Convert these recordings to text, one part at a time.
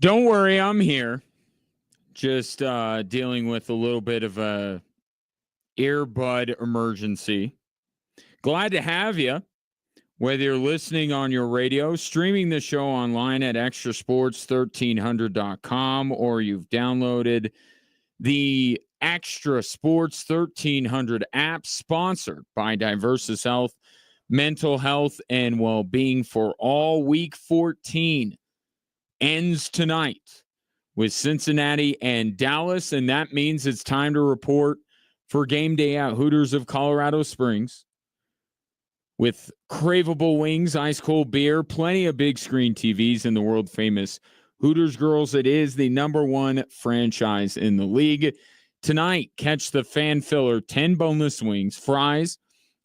Don't worry, I'm here. Just dealing with a little bit of a earbud emergency. Glad to have you. Whether you're listening on your radio, streaming the show online at extrasports1300.com, or you've downloaded the Extra Sports 1300 app, sponsored by Diversus Health, mental health and well-being for all. Week 14 ends tonight with Cincinnati and Dallas, and that means it's time to report for game day at Hooters of Colorado Springs with craveable wings, ice cold beer, plenty of big screen TVs, and the world famous Hooters Girls. It is the number one franchise in the league. Tonight, catch the fan filler 10 boneless wings, fries,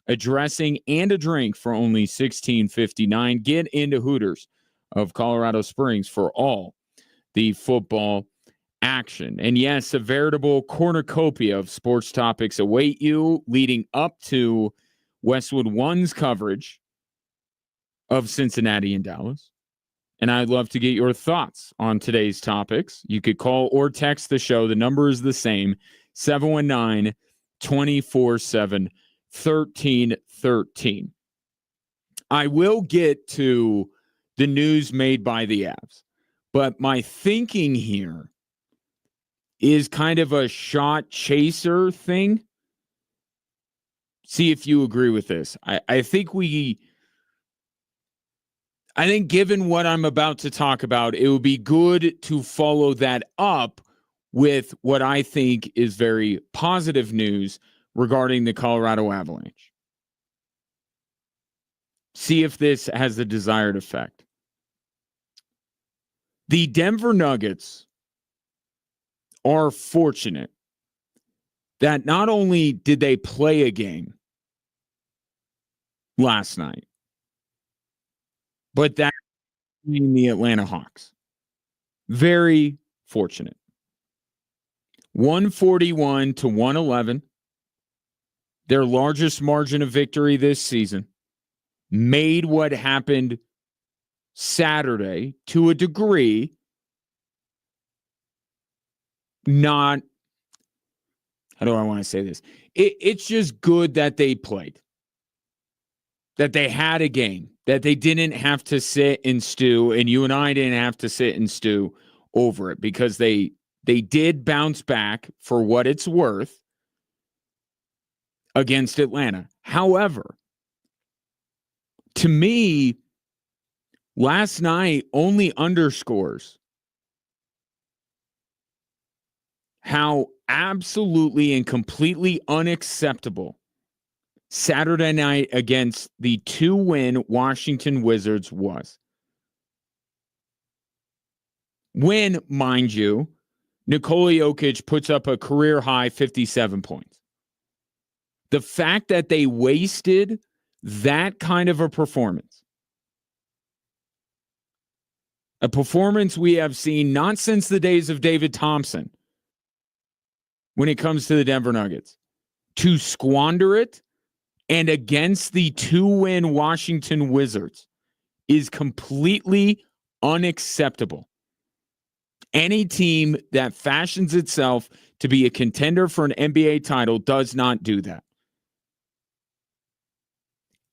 a dressing, and a drink for only $16.59. Get into Hooters of Colorado Springs for all the football action. And yes, a veritable cornucopia of sports topics await you leading up to Westwood One's coverage of Cincinnati and Dallas. And I'd love to get your thoughts on today's topics. You could call or text the show. The number is the same, 719-247-1313. I will get to the news made by the Avs, but my thinking here is kind of a shot chaser thing. See if you agree with this. I think given what I'm about to talk about, it would be good to follow that up with what I think is very positive news regarding the Colorado Avalanche. See if this has the desired effect. The Denver Nuggets are fortunate that not only did they play a game last night, but that in the Atlanta Hawks. Very fortunate. 141-111. Their largest margin of victory this season. Made what happened Saturday to a degree not, how do I want to say this? It's just good that they played, that they had a game, that they didn't have to sit and stew, and you and I didn't have to sit and stew over it, because they did bounce back for what it's worth against Atlanta. However, to me, last night only underscores how absolutely and completely unacceptable Saturday night against the 2-win Washington Wizards was. When, mind you, Nikola Jokic puts up a career-high 57 points. The fact that they wasted that kind of a performance, a performance we have seen not since the days of David Thompson when it comes to the Denver Nuggets, to squander it and against the 2-win Washington Wizards is completely unacceptable. Any team that fashions itself to be a contender for an NBA title does not do that.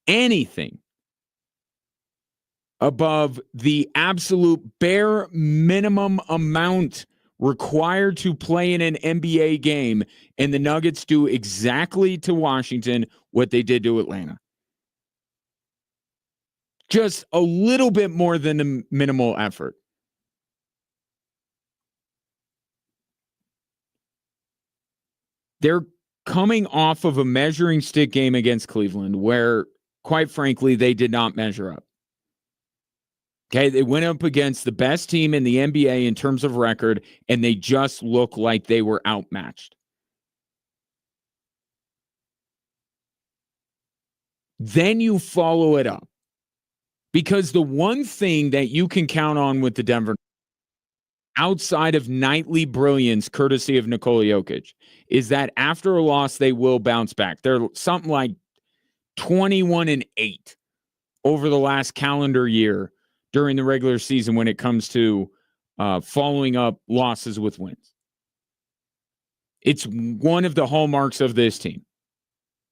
Anything above the absolute bare minimum amount required to play in an NBA game, and the Nuggets do exactly to Washington what they did to Atlanta. Just a little bit more than a minimal effort. They're coming off of a measuring stick game against Cleveland where, quite frankly, they did not measure up. Okay, they went up against the best team in the NBA in terms of record, and they just look like they were outmatched. Then you follow it up. Because the one thing that you can count on with the Denver, outside of nightly brilliance, courtesy of Nikola Jokic, is that after a loss, they will bounce back. They're something like 21-8 over the last calendar year during the regular season when it comes to following up losses with wins. It's one of the hallmarks of this team.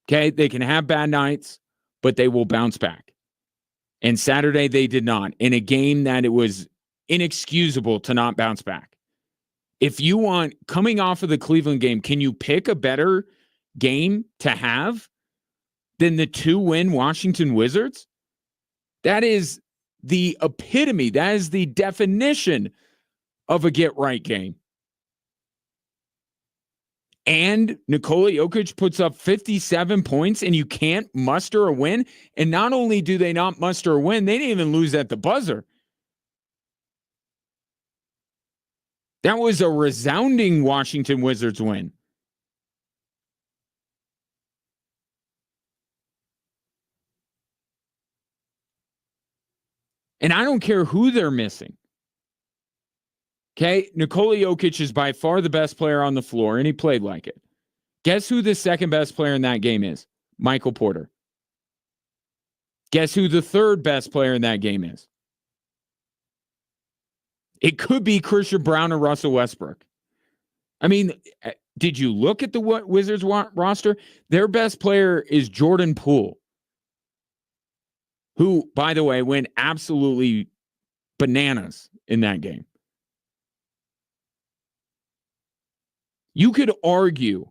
Okay, they can have bad nights, but they will bounce back. And Saturday they did not, in a game that it was inexcusable to not bounce back. If you want, coming off of the Cleveland game, can you pick a better game to have than the 2-win Washington Wizards? That is the epitome. That is the definition of a get-right game. And Nikola Jokic puts up 57 points, and you can't muster a win. And not only do they not muster a win, they didn't even lose at the buzzer. That was a resounding Washington Wizards win. And I don't care who they're missing. Okay, Nikola Jokic is by far the best player on the floor, and he played like it. Guess who the second best player in that game is? Michael Porter. Guess who the third best player in that game is? It could be Christian Brown or Russell Westbrook. I mean, did you look at the Wizards roster? Their best player is Jordan Poole, who, by the way, went absolutely bananas in that game. You could argue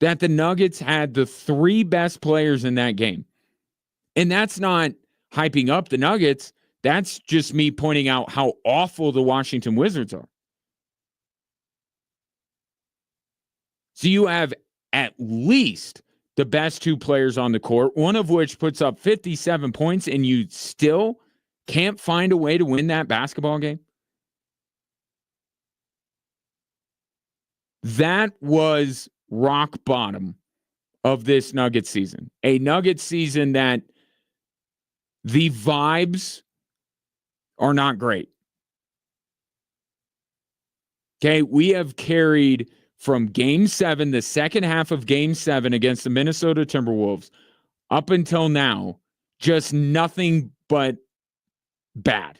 that the Nuggets had the three best players in that game. And that's not hyping up the Nuggets. That's just me pointing out how awful the Washington Wizards are. So you have at least the best two players on the court, one of which puts up 57 points, and you still can't find a way to win that basketball game? That was rock bottom of this Nuggets season. A Nuggets season that the vibes are not great. Okay, we have carried from Game 7, the second half of Game 7 against the Minnesota Timberwolves, up until now, just nothing but bad.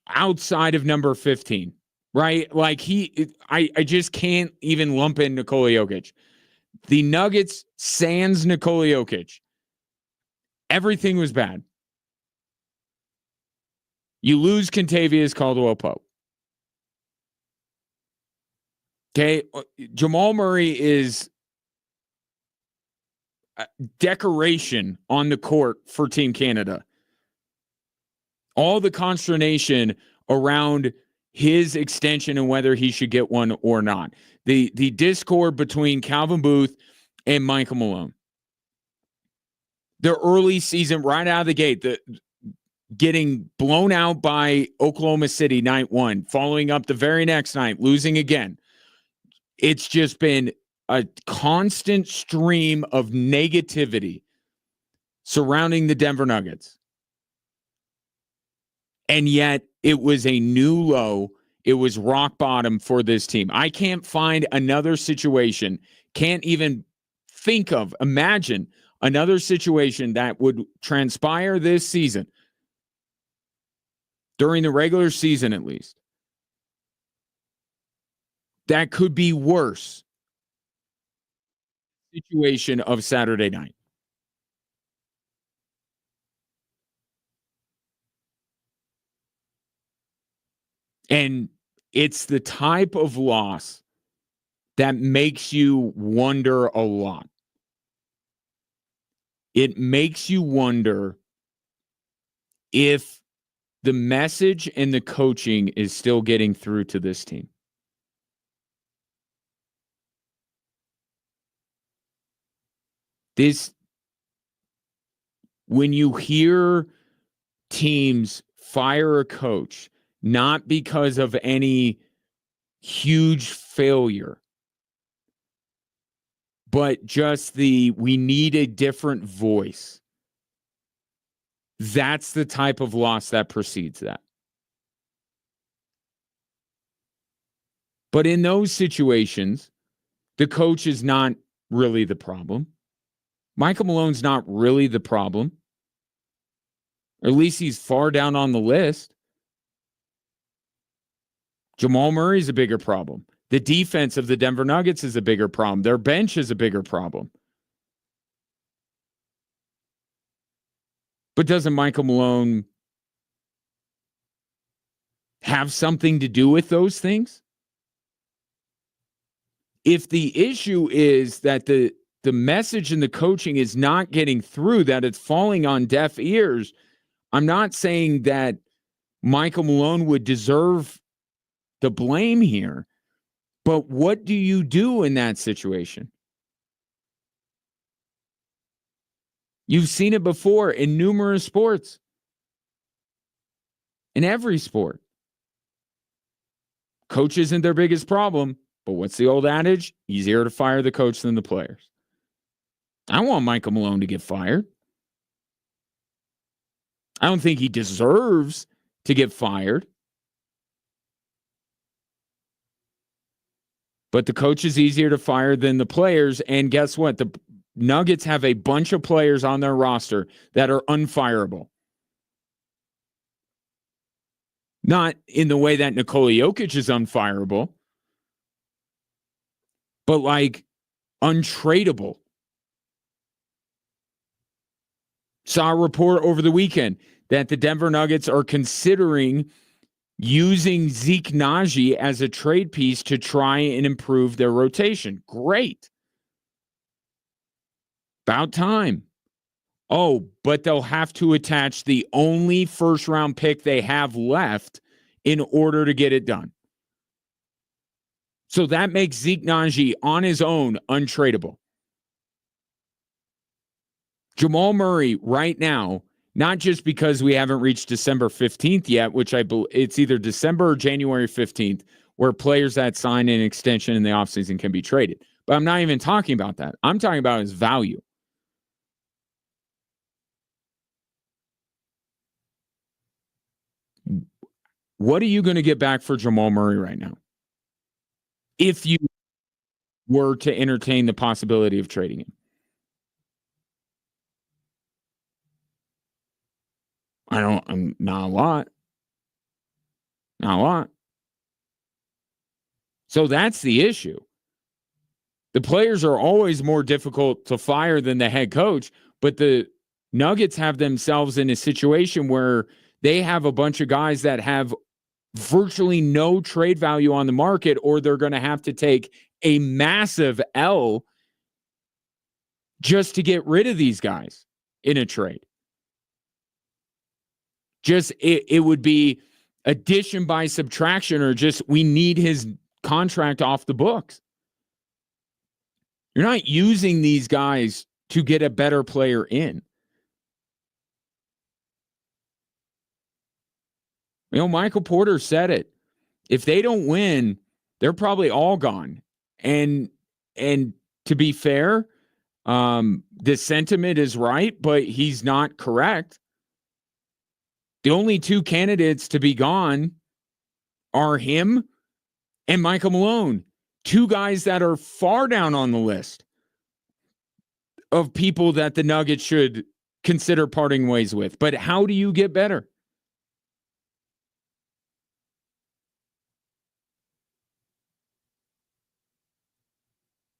Outside of number 15, right? Like I just can't even lump in Nikola Jokic. The Nuggets sans Nikola Jokic. Everything was bad. You lose Kentavious Caldwell-Pope. Okay, Jamal Murray is a decoration on the court for Team Canada. All the consternation around his extension and whether he should get one or not. The discord between Calvin Booth and Michael Malone. The early season, right out of the gate, getting blown out by Oklahoma City night 1, following up the very next night, losing again. It's just been a constant stream of negativity surrounding the Denver Nuggets. And yet it was a new low. It was rock bottom for this team. I can't find another situation, can't even imagine another situation that would transpire this season, during the regular season at least, that could be worse situation of Saturday night. And it's the type of loss that makes you wonder a lot. It makes you wonder if the message and the coaching is still getting through to this team. When you hear teams fire a coach, not because of any huge failure, but just we need a different voice. That's the type of loss that precedes that. But in those situations, the coach is not really the problem. Michael Malone's not really the problem. Or at least he's far down on the list. Jamal Murray's a bigger problem. The defense of the Denver Nuggets is a bigger problem. Their bench is a bigger problem. But doesn't Michael Malone have something to do with those things? If the issue is that the message and the coaching is not getting through, that it's falling on deaf ears, I'm not saying that Michael Malone would deserve the blame here. But what do you do in that situation? You've seen it before in numerous sports. In every sport. Coach isn't their biggest problem, but what's the old adage? Easier to fire the coach than the players. I want Michael Malone to get fired. I don't think he deserves to get fired. But the coach is easier to fire than the players. And guess what? The Nuggets have a bunch of players on their roster that are unfireable. Not in the way that Nikola Jokic is unfireable, but like untradeable. Saw a report over the weekend that the Denver Nuggets are considering using Zeke Naji as a trade piece to try and improve their rotation. Great. About time. Oh, but they'll have to attach the only first-round pick they have left in order to get it done. So that makes Zeke Naji on his own untradeable. Jamal Murray right now, not just because we haven't reached December 15th yet, which I believe it's either December or January 15th, where players that sign an extension in the offseason can be traded. But I'm not even talking about that. I'm talking about his value. What are you going to get back for Jamal Murray right now? If you were to entertain the possibility of trading him. I'm not a lot. Not a lot. So that's the issue. The players are always more difficult to fire than the head coach, but the Nuggets have themselves in a situation where they have a bunch of guys that have virtually no trade value on the market, or they're going to have to take a massive L just to get rid of these guys in a trade. Just it would be addition by subtraction, or just we need his contract off the books. You're not using these guys to get a better player in. You know, Michael Porter said it. If they don't win, they're probably all gone. And to be fair, the sentiment is right, but he's not correct. The only two candidates to be gone are him and Michael Malone, two guys that are far down on the list of people that the Nuggets should consider parting ways with. But how do you get better?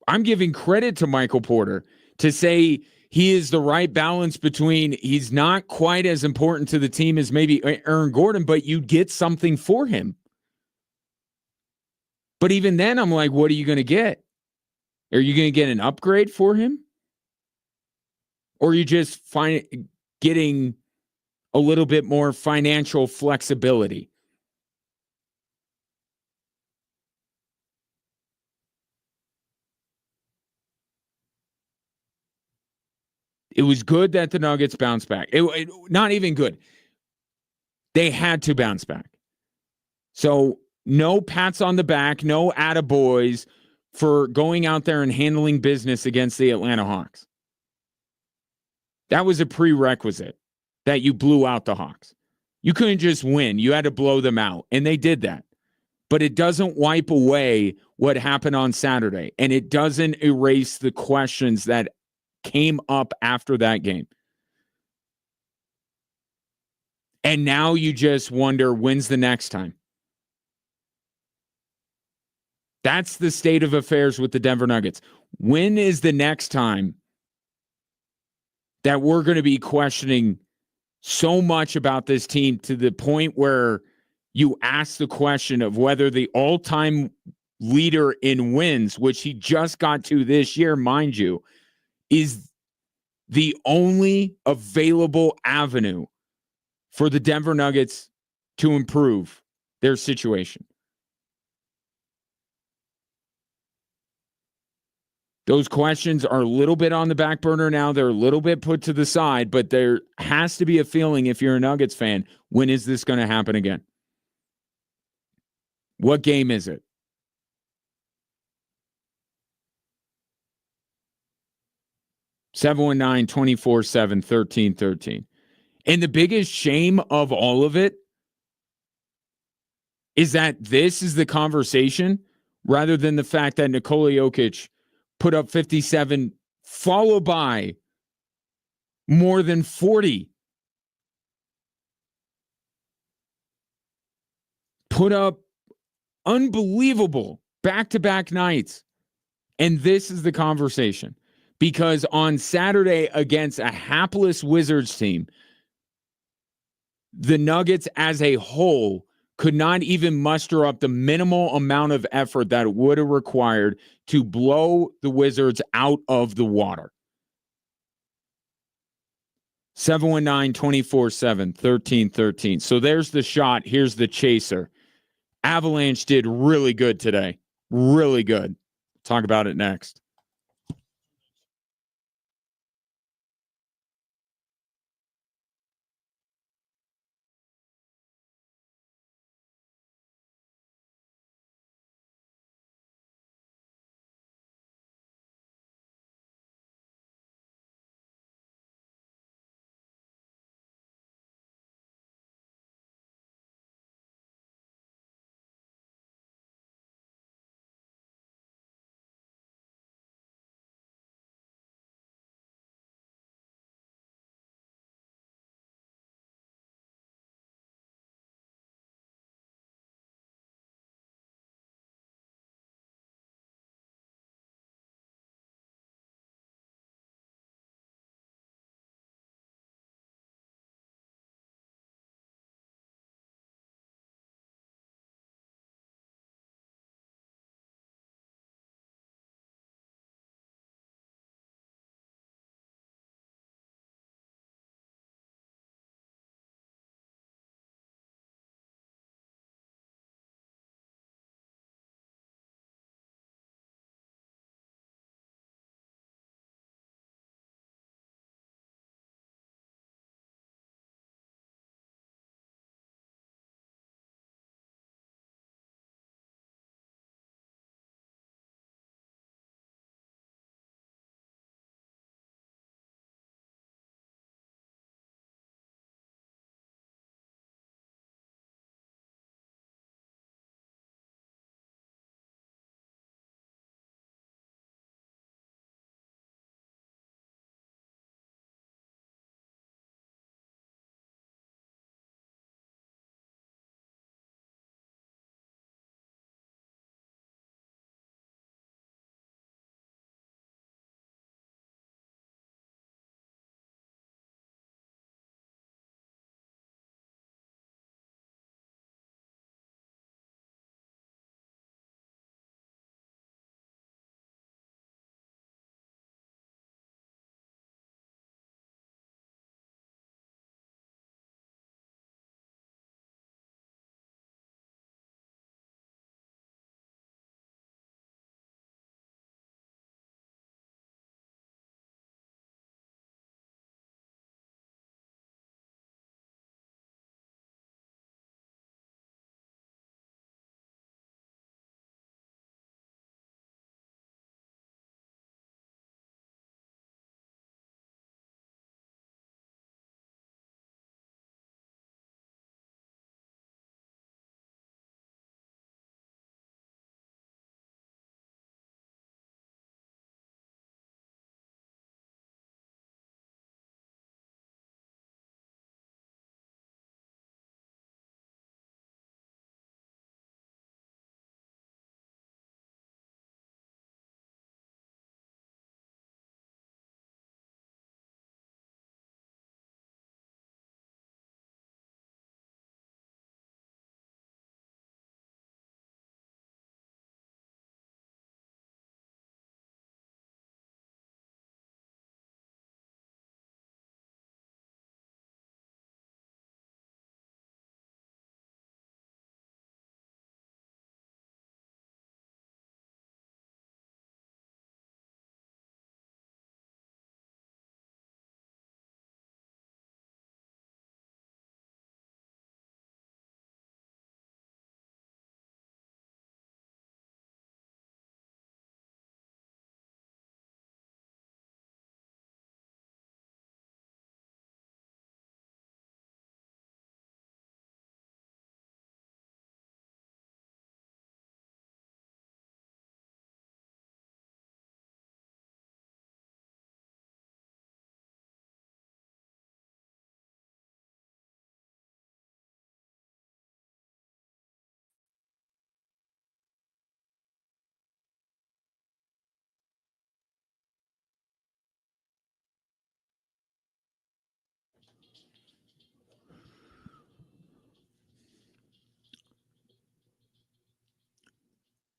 I'm giving credit to Michael Porter to say he is the right balance between he's not quite as important to the team as maybe Aaron Gordon, but you get something for him. But even then, I'm like, what are you going to get? Are you going to get an upgrade for him? Or are you just getting a little bit more financial flexibility? It was good that the Nuggets bounced back. Not even good. They had to bounce back. So no pats on the back, no attaboys for going out there and handling business against the Atlanta Hawks. That was a prerequisite that you blew out the Hawks. You couldn't just win. You had to blow them out, and they did that. But it doesn't wipe away what happened on Saturday, and it doesn't erase the questions that came up after that game. And now you just wonder, when's the next time? That's the state of affairs with the Denver Nuggets. When is the next time that we're going to be questioning so much about this team to the point where you ask the question of whether the all-time leader in wins, which he just got to this year, mind you, is the only available avenue for the Denver Nuggets to improve their situation? Those questions are a little bit on the back burner now. They're a little bit put to the side, but there has to be a feeling, if you're a Nuggets fan, when is this going to happen again? What game is it? (719) 24/7 1313. And the biggest shame of all of it is that this is the conversation rather than the fact that Nikola Jokic put up 57, followed by more than 40. Put up unbelievable back-to-back nights. And this is the conversation. Because on Saturday against a hapless Wizards team, the Nuggets as a whole could not even muster up the minimal amount of effort that it would have required to blow the Wizards out of the water. 719 24/7 1313. So there's the shot. Here's the chaser. Avalanche did really good today. Really good. Talk about it next.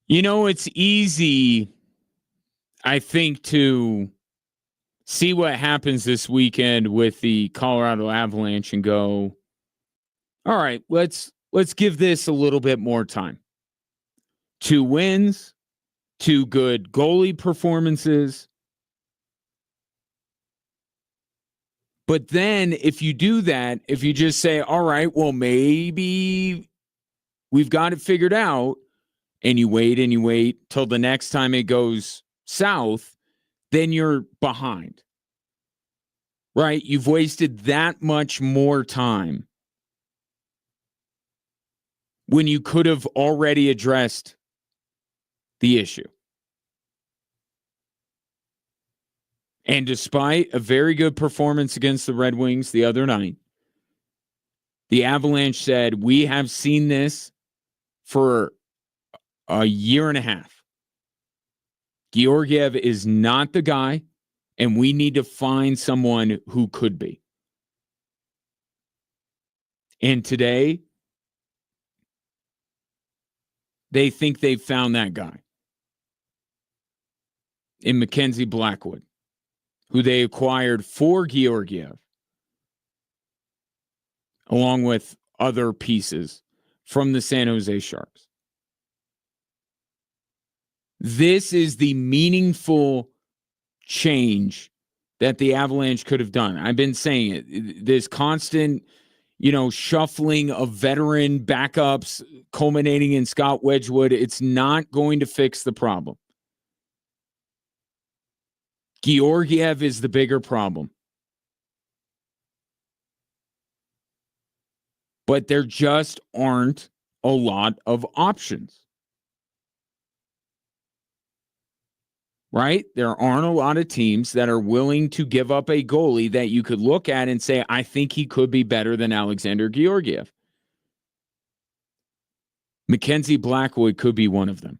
It's easy, I think, to see what happens this weekend with the Colorado Avalanche and go, all right, let's give this a little bit more time. 2 wins, 2 good goalie performances. But then if you do that, if you just say, all right, well, maybe we've got it figured out, and you wait till the next time it goes south, then you're behind. Right? You've wasted that much more time when you could have already addressed the issue. And despite a very good performance against the Red Wings the other night, the Avalanche said, we have seen this for a year and a half. Georgiev is not the guy, and we need to find someone who could be. And today, they think they've found that guy in Mackenzie Blackwood, who they acquired for Georgiev, along with other pieces from the San Jose Sharks. This is the meaningful change that the Avalanche could have done. I've been saying it. This constant, shuffling of veteran backups culminating in Scott Wedgwood, it's not going to fix the problem. Georgiev is the bigger problem. But there just aren't a lot of options. Right? There aren't a lot of teams that are willing to give up a goalie that you could look at and say, I think he could be better than Alexander Georgiev. Mackenzie Blackwood could be one of them.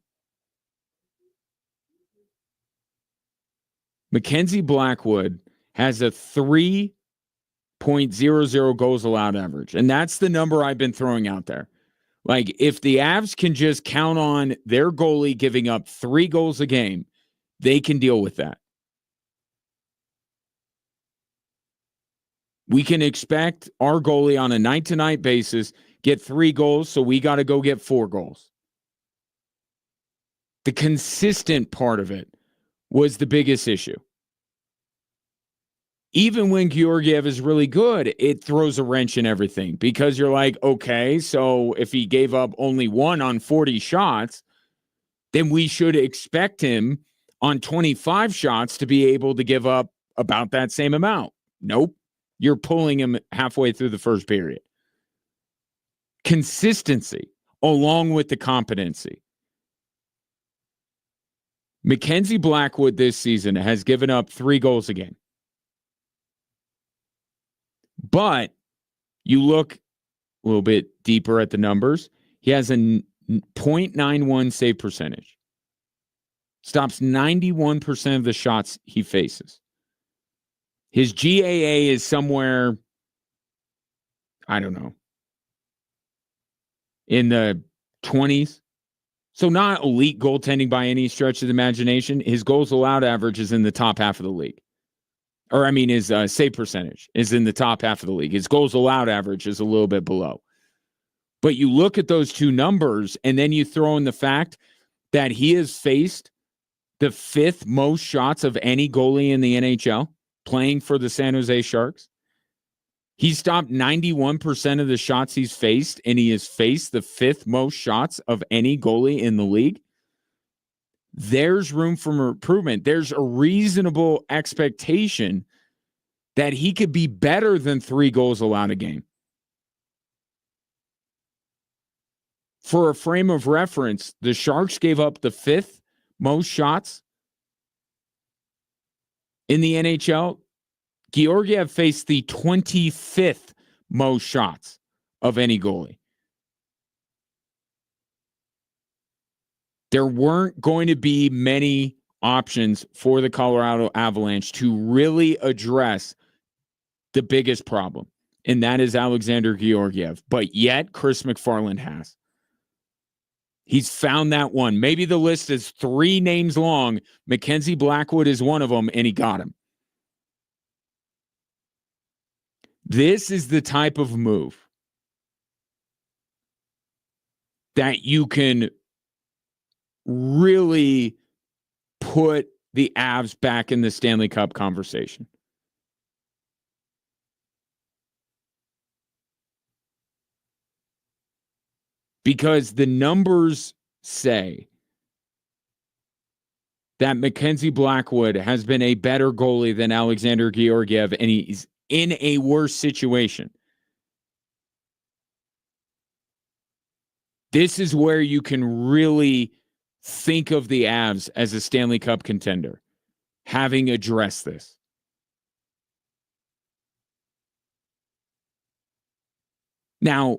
Mackenzie Blackwood has a 3.00 goals allowed average, and that's the number I've been throwing out there. Like, if the Avs can just count on their goalie giving up 3 goals a game, they can deal with that. We can expect our goalie on a night-to-night basis get 3 goals, so we got to go get 4 goals. The consistent part of it was the biggest issue. Even when Georgiev is really good, it throws a wrench in everything because you're like, okay, so if he gave up only 1 on 40 shots, then we should expect him on 25 shots to be able to give up about that same amount. Nope. You're pulling him halfway through the first period. Consistency along with the competency. Mackenzie Blackwood this season has given up 3 goals a game. But you look a little bit deeper at the numbers. He has a 0.91 save percentage. Stops 91% of the shots he faces. His GAA is somewhere, I don't know, in the 20s. So not elite goaltending by any stretch of the imagination. His goals allowed average is in the top half of the league. His save percentage is in the top half of the league. His goals allowed average is a little bit below. But you look at those 2 numbers, and then you throw in the fact that he has faced the 5th most shots of any goalie in the NHL playing for the San Jose Sharks. He stopped 91% of the shots he's faced, and he has faced the 5th most shots of any goalie in the league. There's room for improvement. There's a reasonable expectation that he could be better than 3 goals allowed a game. For a frame of reference, the Sharks gave up the 5th most shots in the NHL. Georgiev faced the 25th most shots of any goalie. There weren't going to be many options for the Colorado Avalanche to really address the biggest problem, and that is Alexander Georgiev. But yet, Chris McFarland has. He's found that one. Maybe the list is 3 names long. Mackenzie Blackwood is one of them, and he got him. This is the type of move that you can really put the Avs back in the Stanley Cup conversation. Because the numbers say that Mackenzie Blackwood has been a better goalie than Alexander Georgiev, and he's in a worse situation. This is where you can really think of the Avs as a Stanley Cup contender, having addressed this. Now,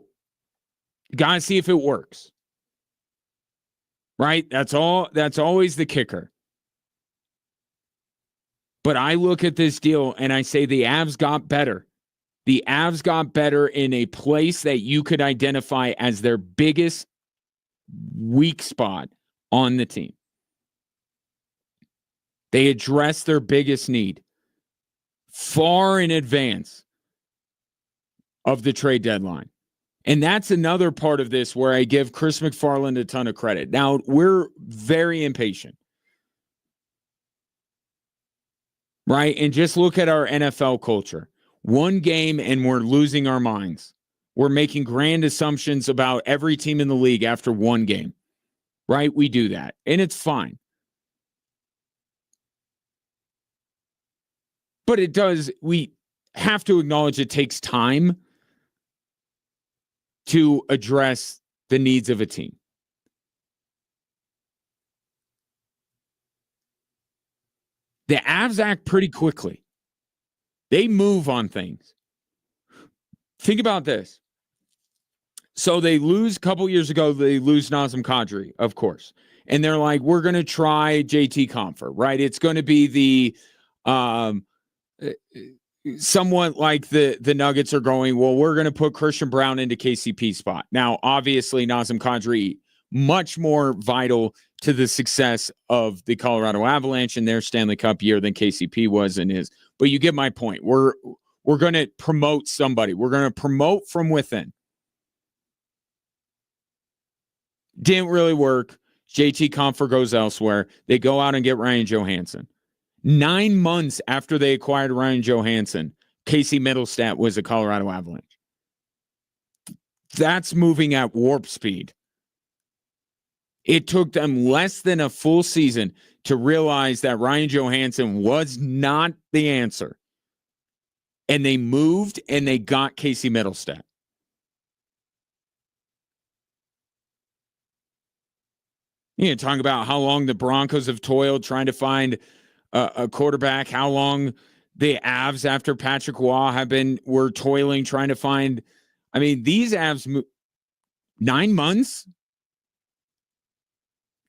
gotta see if it works. Right? That's always the kicker. But I look at this deal and I say the Avs got better. The Avs got better in a place that you could identify as their biggest weak spot on the team. They addressed their biggest need far in advance of the trade deadline. And that's another part of this where I give Chris McFarland a ton of credit. Now, we're very impatient. Right? And just look at our NFL culture. One game and we're losing our minds. We're making grand assumptions about every team in the league after one game. Right? We do that. And it's fine. But we have to acknowledge it takes time to address the needs of a team. The Avs act pretty quickly. They move on things. Think about this. So they lose a couple years ago, they lose Nazem Kadri, of course. And they're like, we're going to try JT Compher, right? It's going to be the somewhat like the Nuggets are going, well, we're going to put Christian Brown into KCP spot. Now, obviously, Nazem Kadri, much more vital to the success of the Colorado Avalanche in their Stanley Cup year than KCP was in his. But you get my point. We're going to promote somebody. We're going to promote from within. Didn't really work. JT Compher goes elsewhere. They go out and get Ryan Johansson. 9 months after they acquired Ryan Johansson, Casey Middlestat was a Colorado Avalanche. That's moving at warp speed. It took them less than a full season to realize that Ryan Johansson was not the answer. And they moved and they got Casey Middlestat. You know, talking about how long the Broncos have toiled trying to find a quarterback, how long the Avs after Patrick Waugh were toiling trying to find. I mean, these Avs 9 months,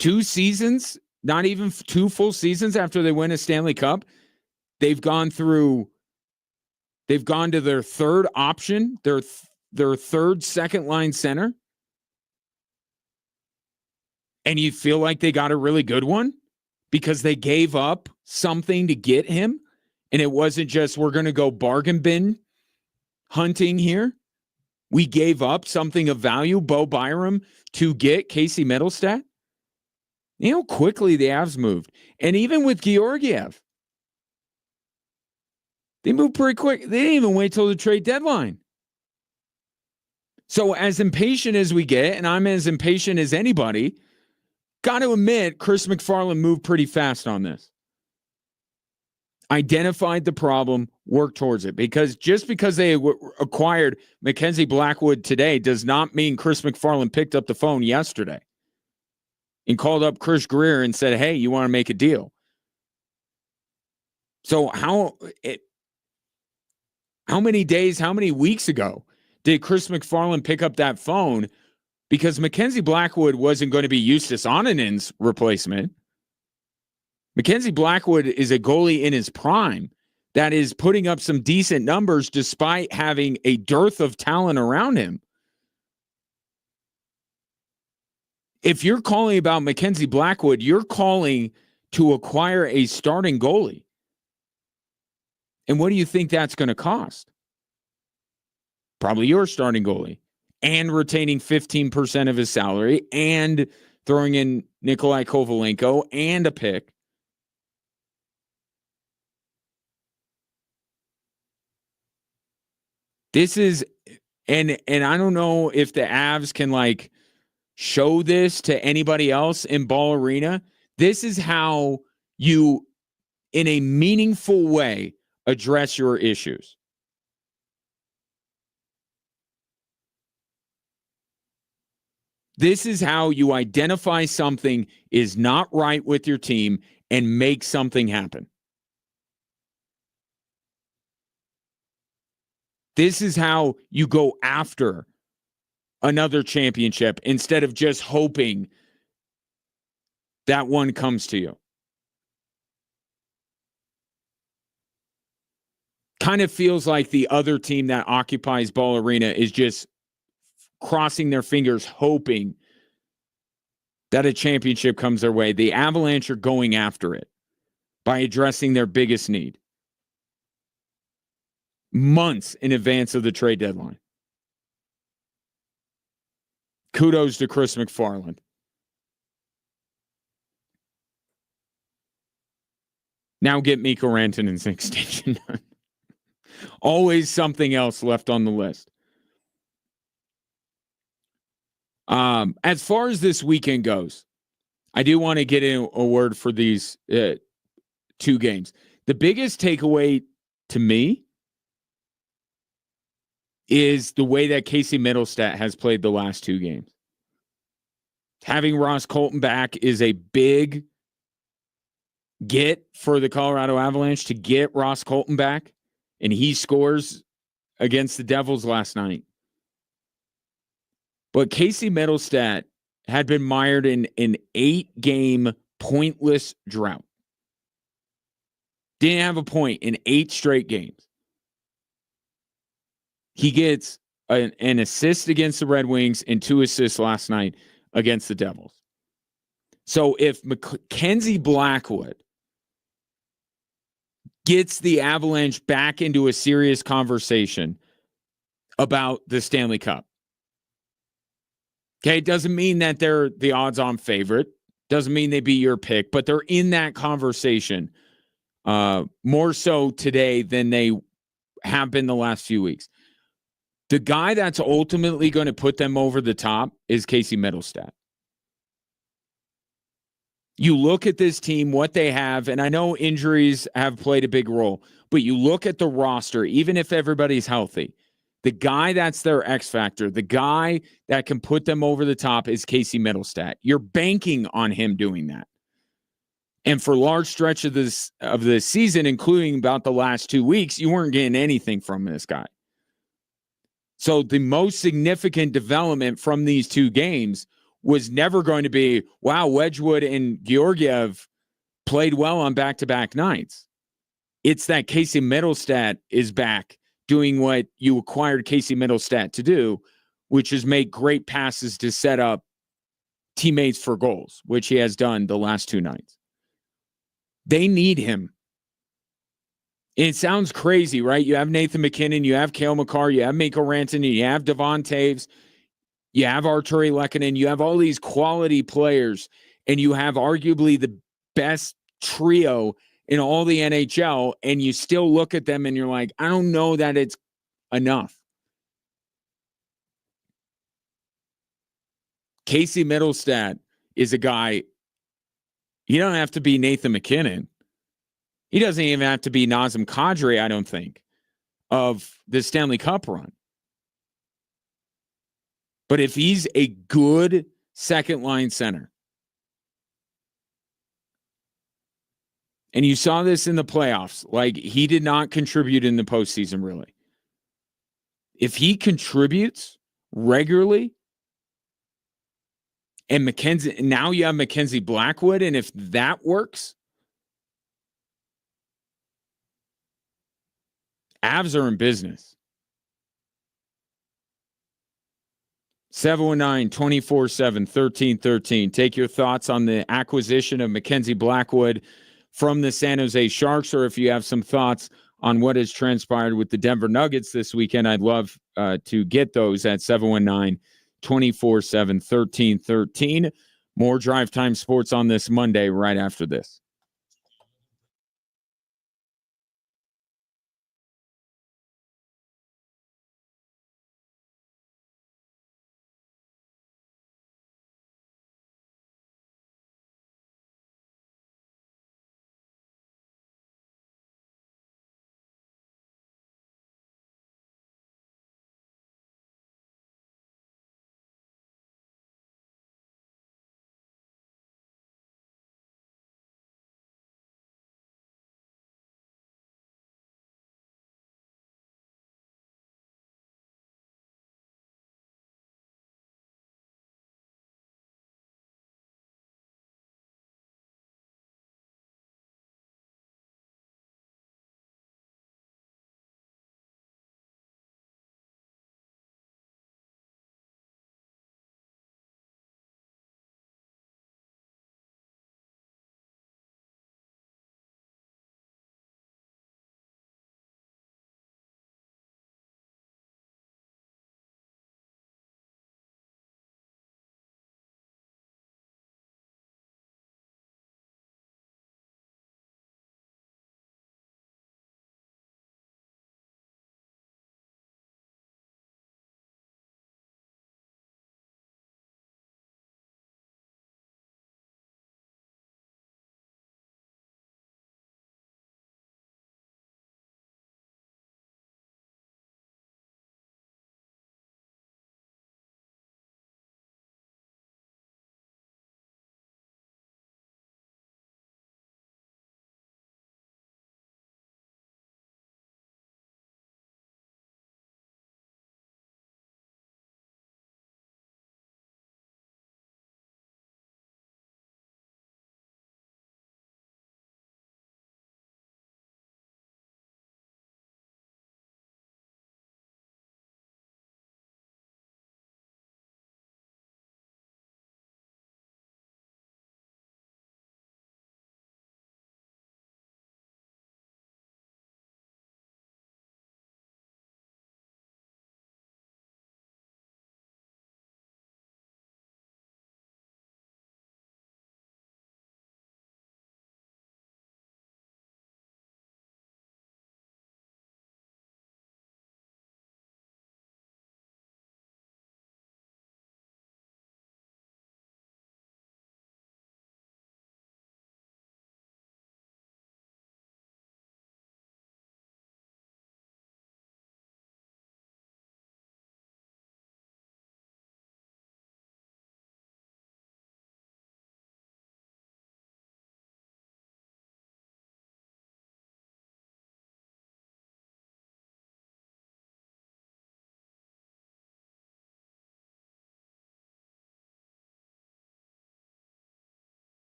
2 seasons, not even 2 full seasons after they win a Stanley Cup. They've gone to their third option, their third second line center. And you feel like they got a really good one because they gave up something to get him. And it wasn't just, we're going to go bargain bin hunting here. We gave up something of value, Bo Byram, to get Casey Middlestat. You know, quickly the Avs moved. And even with Georgiev, they moved pretty quick. They didn't even wait till the trade deadline. So as impatient as we get, and I'm as impatient as anybody, got to admit, Chris McFarland moved pretty fast on this. Identified the problem, worked towards it. Because just because they acquired Mackenzie Blackwood today does not mean Chris McFarland picked up the phone yesterday and called up Chris Greer and said, hey, you want to make a deal? So how many days, how many weeks ago did Chris McFarland pick up that phone? Because Mackenzie Blackwood wasn't going to be Justus Onninen's replacement. Mackenzie Blackwood is a goalie in his prime that is putting up some decent numbers despite having a dearth of talent around him. If you're calling about Mackenzie Blackwood, you're calling to acquire a starting goalie. And what do you think that's going to cost? Probably your starting goalie, and retaining 15% of his salary, and throwing in Nikolai Kovalenko and a pick. This is, and I don't know if the Avs can like show this to anybody else in Ball Arena. This is how you, in a meaningful way, address your issues. This is how you identify something is not right with your team and make something happen. This is how you go after another championship instead of just hoping that one comes to you. Kind of feels like the other team that occupies Ball Arena is just crossing their fingers, hoping that a championship comes their way. The Avalanche are going after it by addressing their biggest need months in advance of the trade deadline. Kudos to Chris McFarland. Now get Mikko Rantanen's extension done. Always something else left on the list. As far as this weekend goes, I do want to get in a word for these two games. The biggest takeaway to me is the way that Casey Middlestat has played the last two games. Having Ross Colton back is a big get for the Colorado Avalanche to get Ross Colton back, and he scores against the Devils last night. But Casey Middlestat had been mired in an 8-game pointless drought. Didn't have a point in 8 straight games. He gets an assist against the Red Wings and 2 assists last night against the Devils. So if Mackenzie Blackwood gets the Avalanche back into a serious conversation about the Stanley Cup, okay, it doesn't mean that they're the odds-on favorite. Doesn't mean they be your pick, but they're in that conversation more so today than they have been the last few weeks. The guy that's ultimately going to put them over the top is Casey Middlestat. You look at this team, what they have, and I know injuries have played a big role, but you look at the roster, even if everybody's healthy, the guy that's their X factor, the guy that can put them over the top is Casey Middlestat. You're banking on him doing that. And for large stretch of the season, including about the last 2 weeks, you weren't getting anything from this guy. So the most significant development from these two games was never going to be, wow, Wedgwood and Georgiev played well on back-to-back nights. It's that Casey Middlestat is back doing what you acquired Casey Middlestat to do, which is make great passes to set up teammates for goals, which he has done the last 2 nights. They need him. It sounds crazy, right? You have Nathan McKinnon, you have Cale Makar, you have Mikko Rantanen, you have Devon Taves, you have Arturi Lehkonen, you have all these quality players, and you have arguably the best trio in all the NHL, and you still look at them and you're like, I don't know that it's enough. Casey Middlestat is a guy, he don't have to be Nathan McKinnon. He doesn't even have to be Nazem Kadri, I don't think, of the Stanley Cup run. But if he's a good second-line center, and you saw this in the playoffs, like he did not contribute in the postseason, really. If he contributes regularly, and now you have Mackenzie Blackwood, and if that works, Avs are in business. 719-247-1313. Take your thoughts on the acquisition of Mackenzie Blackwood from the San Jose Sharks, or if you have some thoughts on what has transpired with the Denver Nuggets this weekend, I'd love to get those at 719-247-1313. More Drive Time Sports on this Monday right after this.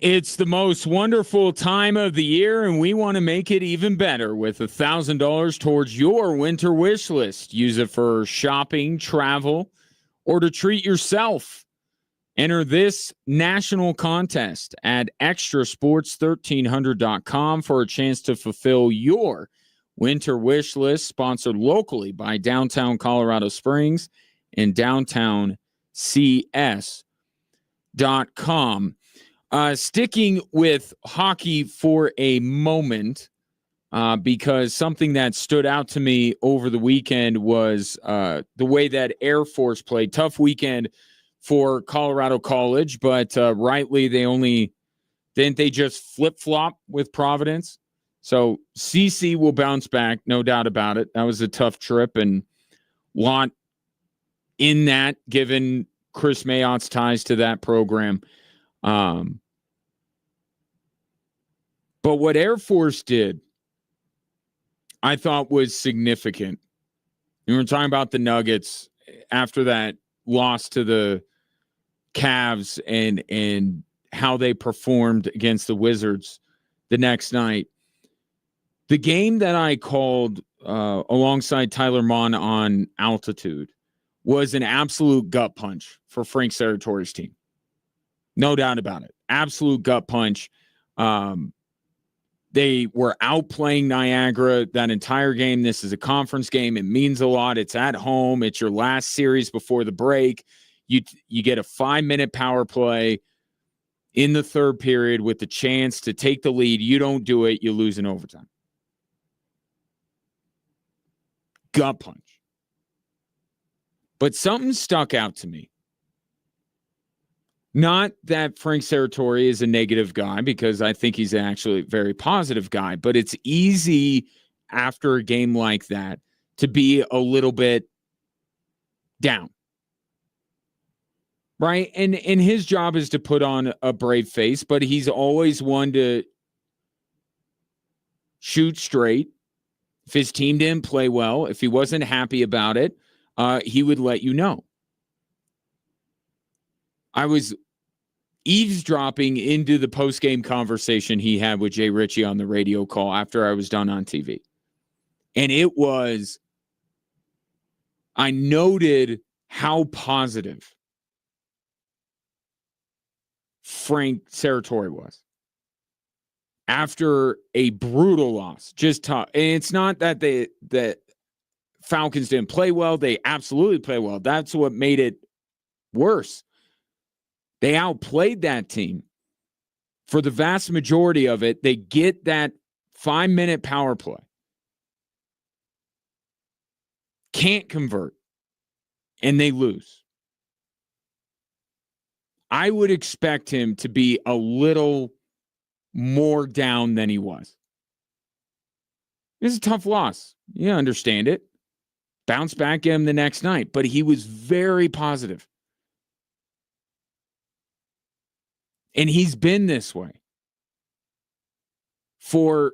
It's the most wonderful time of the year, and we want to make it even better with $1,000 towards your winter wish list. Use it for shopping, travel, or to treat yourself. Enter this national contest at extrasports1300.com for a chance to fulfill your winter wish list, sponsored locally by Downtown Colorado Springs and Downtown CS.com. Sticking with hockey for a moment, because something that stood out to me over the weekend was the way that Air Force played. Tough weekend for Colorado College, but rightly didn't they just flip-flop with Providence? So CC will bounce back, no doubt about it. That was a tough trip, and lot in that, given Chris Mayott's ties to that program. But what Air Force did, I thought was significant. We were talking about the Nuggets after that loss to the Cavs and how they performed against the Wizards the next night. The game that I called alongside Tyler Mon on Altitude was an absolute gut punch for Frank Serratori's team. No doubt about it. Absolute gut punch. They were outplaying Niagara that entire game. This is a conference game. It means a lot. It's at home. It's your last series before the break. You get a 5-minute power play in the third period with the chance to take the lead. You don't do it, you lose in overtime. Gut punch. But something stuck out to me. Not that Frank Serratori is a negative guy, because I think he's actually a very positive guy, but it's easy after a game like that to be a little bit down. Right? And his job is to put on a brave face, but he's always one to shoot straight. If his team didn't play well, if he wasn't happy about it, he would let you know. I was eavesdropping into the post-game conversation he had with Jay Ritchie on the radio call after I was done on TV. And I noted how positive Frank Serratori was after a brutal loss. Just tough. And it's not that the Falcons didn't play well. They absolutely play well. That's what made it worse. They outplayed that team. For the vast majority of it, they get that 5-minute power play. Can't convert. And they lose. I would expect him to be a little more down than he was. It's a tough loss. You understand it. Bounce back at him the next night. But he was very positive. And he's been this way for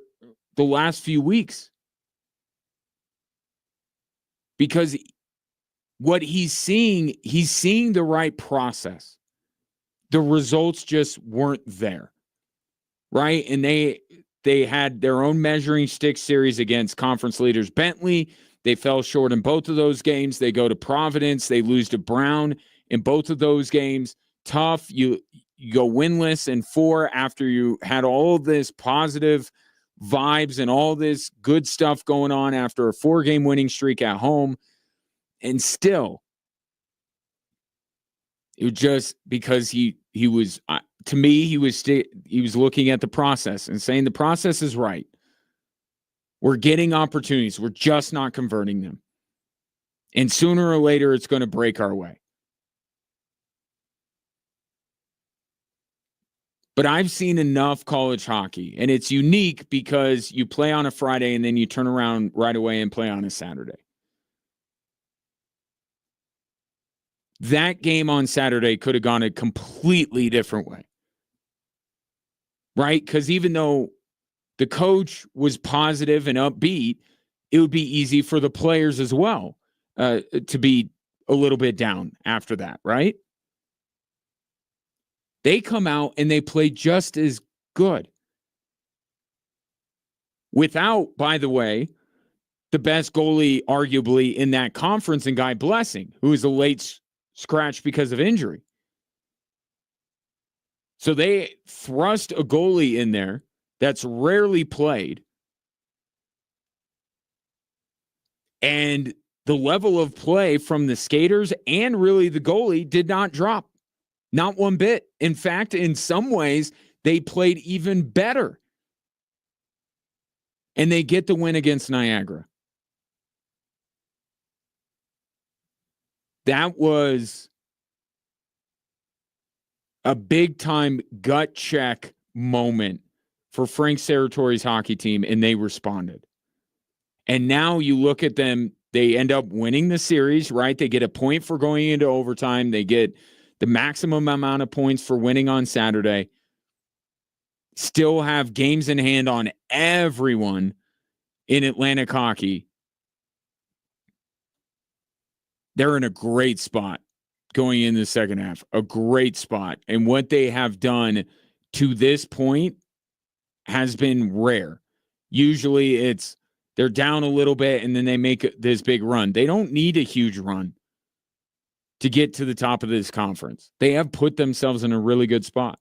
the last few weeks. Because what he's seeing the right process. The results just weren't there. Right? And they had their own measuring stick series against conference leaders Bentley. They fell short in both of those games. They go to Providence. They lose to Brown in both of those games. Tough. You go winless in 4 after you had all this positive vibes and all this good stuff going on after a 4-game winning streak at home. And still, it was just because he was, to me, he was looking at the process and saying the process is right. We're getting opportunities. We're just not converting them. And sooner or later, it's going to break our way. But I've seen enough college hockey, and it's unique because you play on a Friday and then you turn around right away and play on a Saturday. That game on Saturday could have gone a completely different way. Right? Because even though the coach was positive and upbeat, it would be easy for the players as well to be a little bit down after that, right? They come out and they play just as good. Without, by the way, the best goalie arguably in that conference and Guy Blessing, who is a late scratch because of injury. So they thrust a goalie in there that's rarely played. And the level of play from the skaters and really the goalie did not drop. Not one bit. In fact, in some ways, they played even better. And they get the win against Niagara. That was a big-time gut check moment for Frank Serratori's hockey team, and they responded. And now you look at them, they end up winning the series, right? They get a point for going into overtime. They get the maximum amount of points for winning on Saturday. Still have games in hand on everyone in Atlantic hockey. They're in a great spot going in the second half, a great spot. And what they have done to this point has been rare. Usually they're down a little bit and then they make this big run. They don't need a huge run to get to the top of this conference. They have put themselves in a really good spot.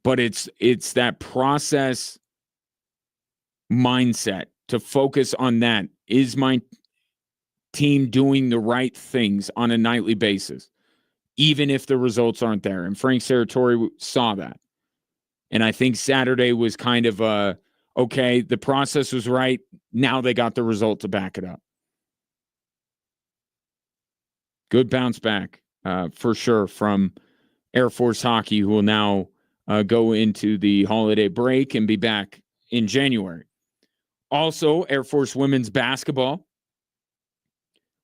But it's that process mindset to focus on that. Is my team doing the right things on a nightly basis, even if the results aren't there? And Frank Serratori saw that. And I think Saturday was kind of okay, the process was right. Now they got the result to back it up. Good bounce back for sure from Air Force hockey, who will now go into the holiday break and be back in January. Also, Air Force women's basketball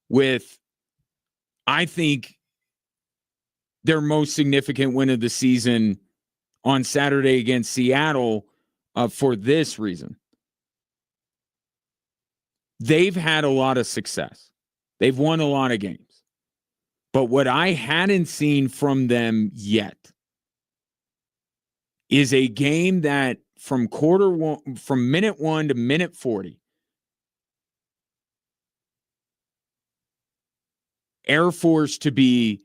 with, I think, their most significant win of the season on Saturday against Seattle for this reason. They've had a lot of success. They've won a lot of games. But what I hadn't seen from them yet is a game that from minute 1 to minute 40, Air Force to be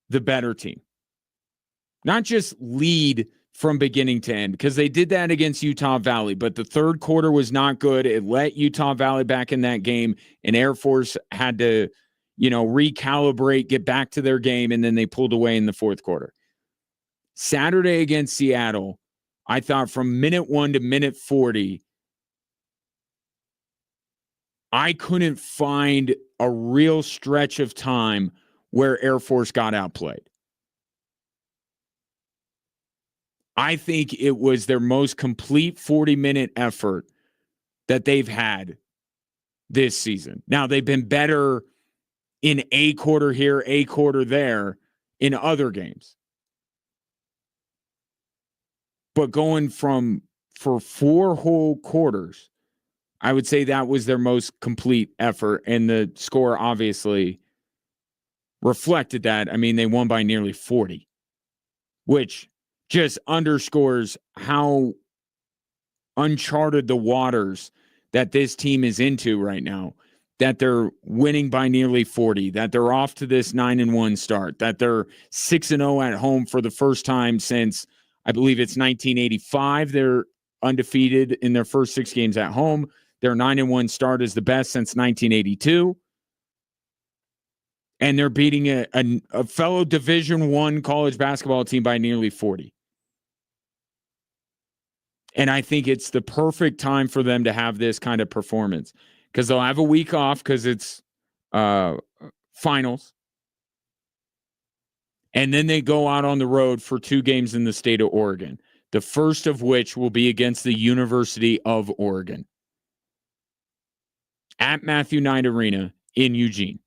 the better team. Not just lead from beginning to end, because they did that against Utah Valley, but the third quarter was not good. It let Utah Valley back in that game, and Air Force had to, recalibrate, get back to their game, and then they pulled away in the fourth quarter. Saturday against Seattle, I thought from minute 1 to minute 40, I couldn't find a real stretch of time where Air Force got outplayed. I think it was their most complete 40-minute effort that they've had this season. Now, they've been better in a quarter here, a quarter there in other games. But going for 4 whole quarters, I would say that was their most complete effort. And the score obviously reflected that. I mean, they won by nearly 40, which just underscores how uncharted the waters that this team is into right now, that they're winning by nearly 40, that they're off to this 9-1 start, that they're 6-0 at home for the first time since, I believe it's 1985. They're undefeated in their first 6 games at home. Their 9-1 start is the best since 1982. And they're beating a fellow Division I college basketball team by nearly 40. And I think it's the perfect time for them to have this kind of performance, because they'll have a week off because it's finals. And then they go out on the road for 2 games in the state of Oregon, the first of which will be against the University of Oregon at Matthew Knight Arena in Eugene.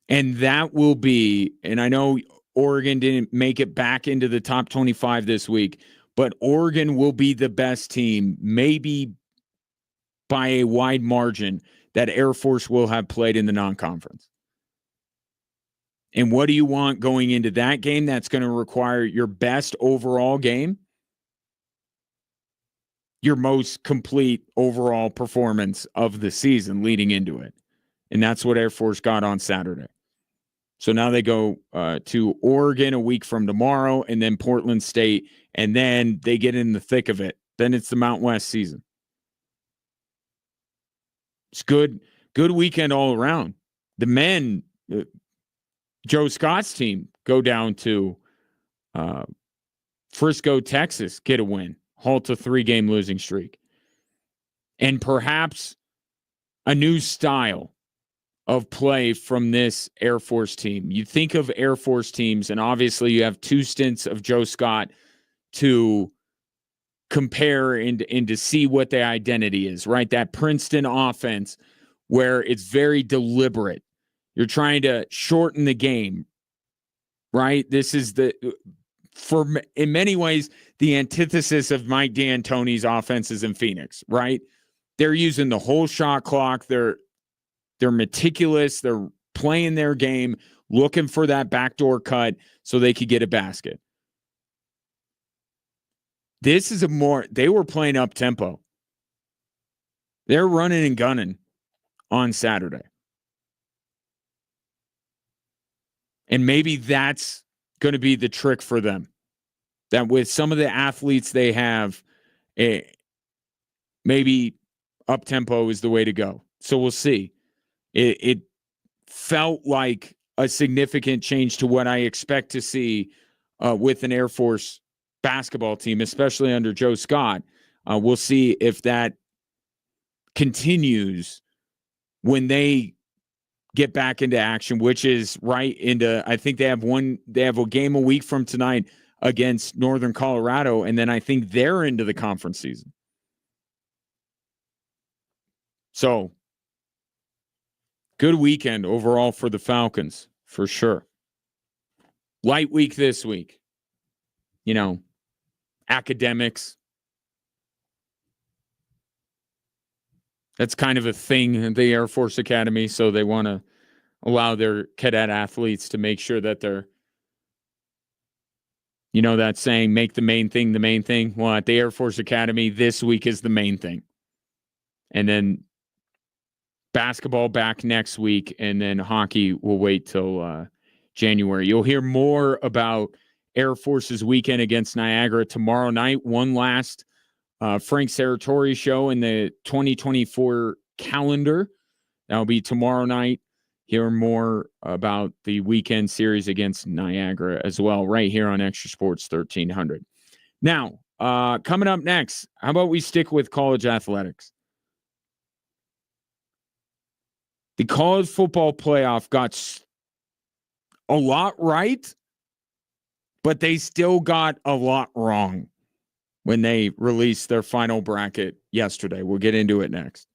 And that will be, and I know Oregon didn't make it back into the top 25 this week, but Oregon will be the best team, maybe by a wide margin that Air Force will have played in the non-conference. And what do you want going into that game that's going to require your best overall game? Your most complete overall performance of the season leading into it. And that's what Air Force got on Saturday. So now they go to Oregon a week from tomorrow, and then Portland State, and then they get in the thick of it. Then it's the Mountain West season. It's good weekend all around. The men, Joe Scott's team, go down to Frisco, Texas, get a win, halt a 3-game losing streak, and perhaps a new style of play from this Air Force team. You think of Air Force teams, and obviously you have 2 stints of Joe Scott to compare and to see what their identity is, right? That Princeton offense where it's very deliberate. You're trying to shorten the game, right? This is in many ways, the antithesis of Mike D'Antoni's offenses in Phoenix, right? They're using the whole shot clock. They're meticulous. They're playing their game, looking for that backdoor cut so they could get a basket. This is they were playing up tempo. They're running and gunning on Saturday. And maybe that's going to be the trick for them. That with some of the athletes they have, maybe up tempo is the way to go. So we'll see. It felt like a significant change to what I expect to see with an Air Force basketball team, especially under Joe Scott. We'll see if that continues when they get back into action, which is right into, I think they have a game a week from tonight against Northern Colorado, and then I think they're into the conference season. So, good weekend overall for the Falcons, for sure. Light week this week. Academics. That's kind of a thing in the Air Force Academy, so they want to allow their cadet athletes to make sure that they're, that saying, make the main thing the main thing. Well, at the Air Force Academy, this week is the main thing. And then basketball back next week, and then hockey will wait till January. You'll hear more about Air Force's weekend against Niagara tomorrow night. One last Frank Serratori show in the 2024 calendar. That'll be tomorrow night. Hear more about the weekend series against Niagara as well, right here on Extra Sports 1300. Now, coming up next, how about we stick with college athletics? The college football playoff got a lot right, but they still got a lot wrong when they released their final bracket yesterday. We'll get into it next.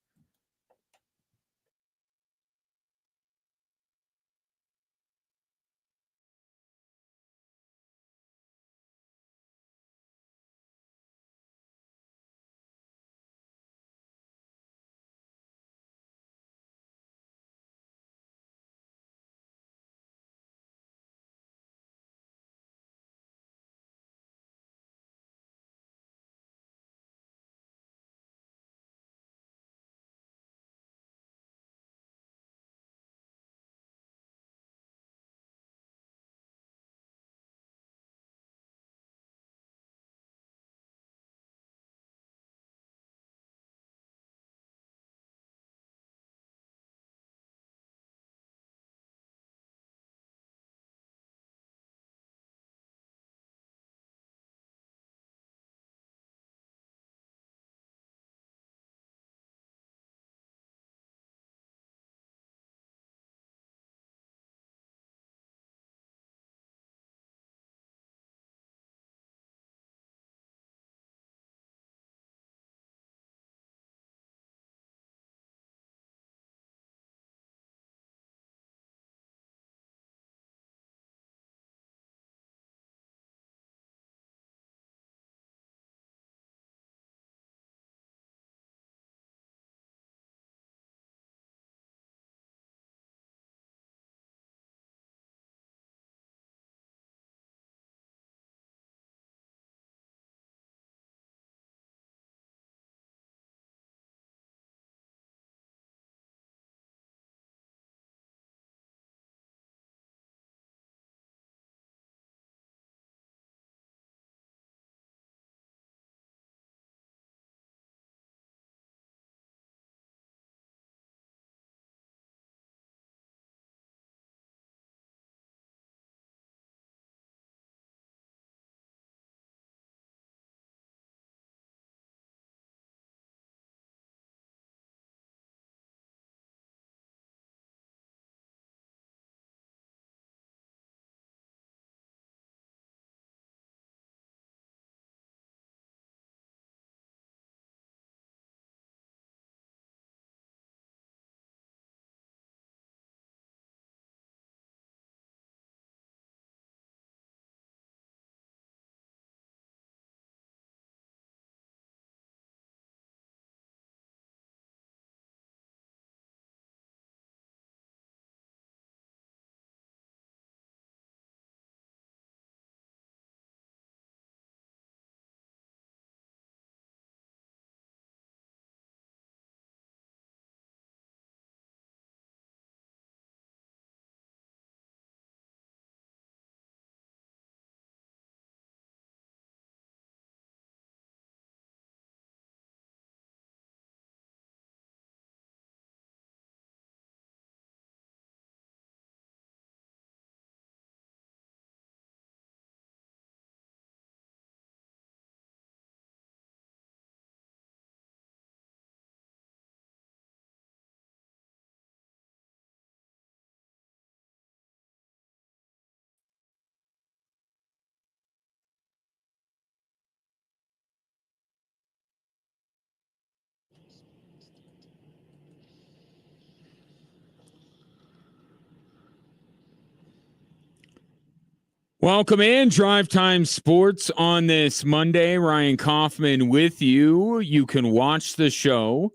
Welcome in, Drive Time Sports on this Monday. Ryan Kaufman with you. You can watch the show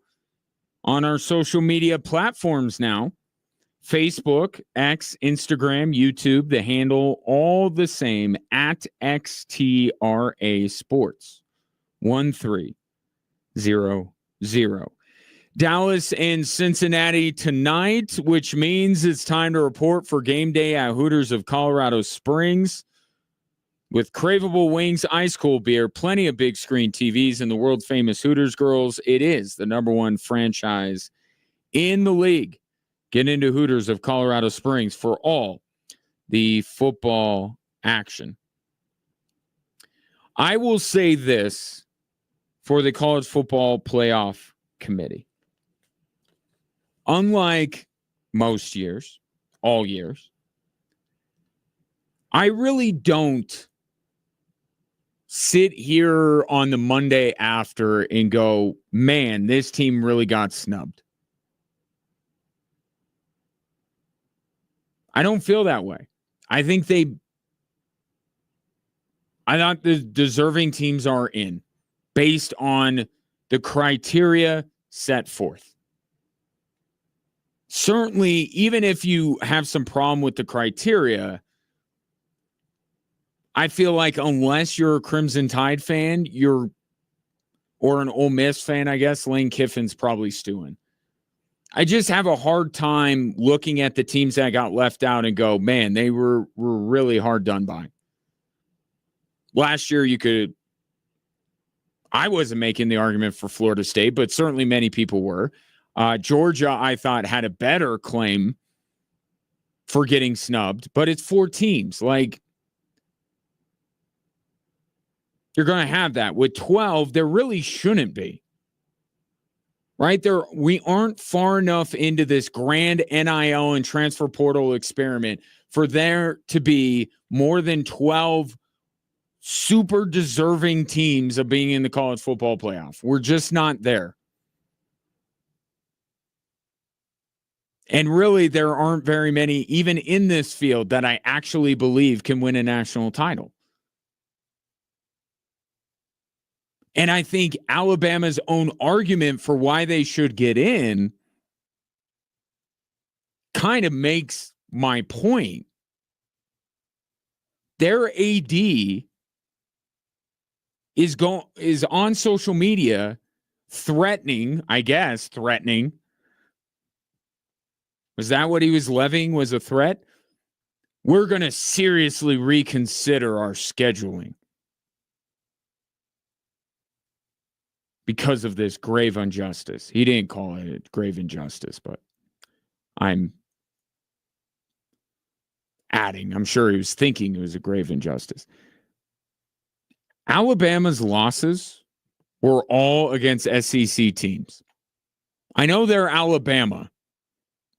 on our social media platforms now. Facebook, X, Instagram, YouTube, the handle, all the same, at XTRA Sports 1300. Dallas and Cincinnati tonight, which means it's time to report for game day at Hooters of Colorado Springs. With craveable wings, ice cold beer, plenty of big screen TVs, and the world famous Hooters girls, it is the number one franchise in the league. Get into Hooters of Colorado Springs for all the football action. I will say this for the College Football Playoff Committee. Unlike most years, all years, I really don't sit here on the Monday after and go, man, this team really got snubbed. I don't feel that way. I thought the deserving teams are in based on the criteria set forth. Certainly, even if you have some problem with the criteria, I feel like unless you're a Crimson Tide fan, or an Ole Miss fan, I guess, Lane Kiffin's probably stewing. I just have a hard time looking at the teams that got left out and go, man, they were really hard done by. Last year, I wasn't making the argument for Florida State, but certainly many people were. Georgia, I thought, had a better claim for getting snubbed, but it's 4 teams. Like, you're going to have that. With 12, there really shouldn't be. Right? We aren't far enough into this grand NIL and transfer portal experiment for there to be more than 12 super deserving teams of being in the college football playoff. We're just not there. And really, there aren't very many, even in this field, that I actually believe can win a national title. And I think Alabama's own argument for why they should get in kind of makes my point. Their AD is on social media threatening. Was that what he was levying, was a threat? We're going to seriously reconsider our scheduling because of this grave injustice. He didn't call it a grave injustice, but I'm adding. I'm sure he was thinking it was a grave injustice. Alabama's losses were all against SEC teams. I know they're Alabama,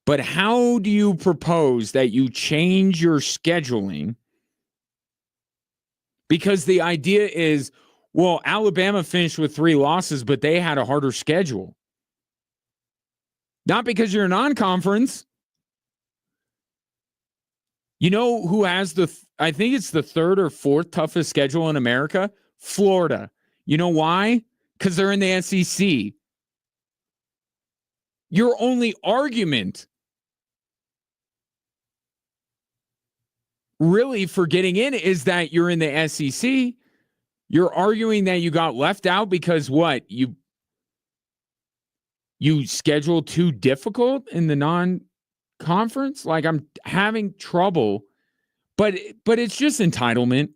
but how do you propose that you change your scheduling? Because the idea is, well, Alabama finished with 3 losses, but they had a harder schedule. Not because you're a non-conference. You know who has I think it's the 3rd or 4th toughest schedule in America? Florida. You know why? Because they're in the SEC. Your only argument really for getting in is that you're in the SEC. You're arguing that you got left out because what? You scheduled too difficult in the non-conference? Like, I'm having trouble. But it's just entitlement.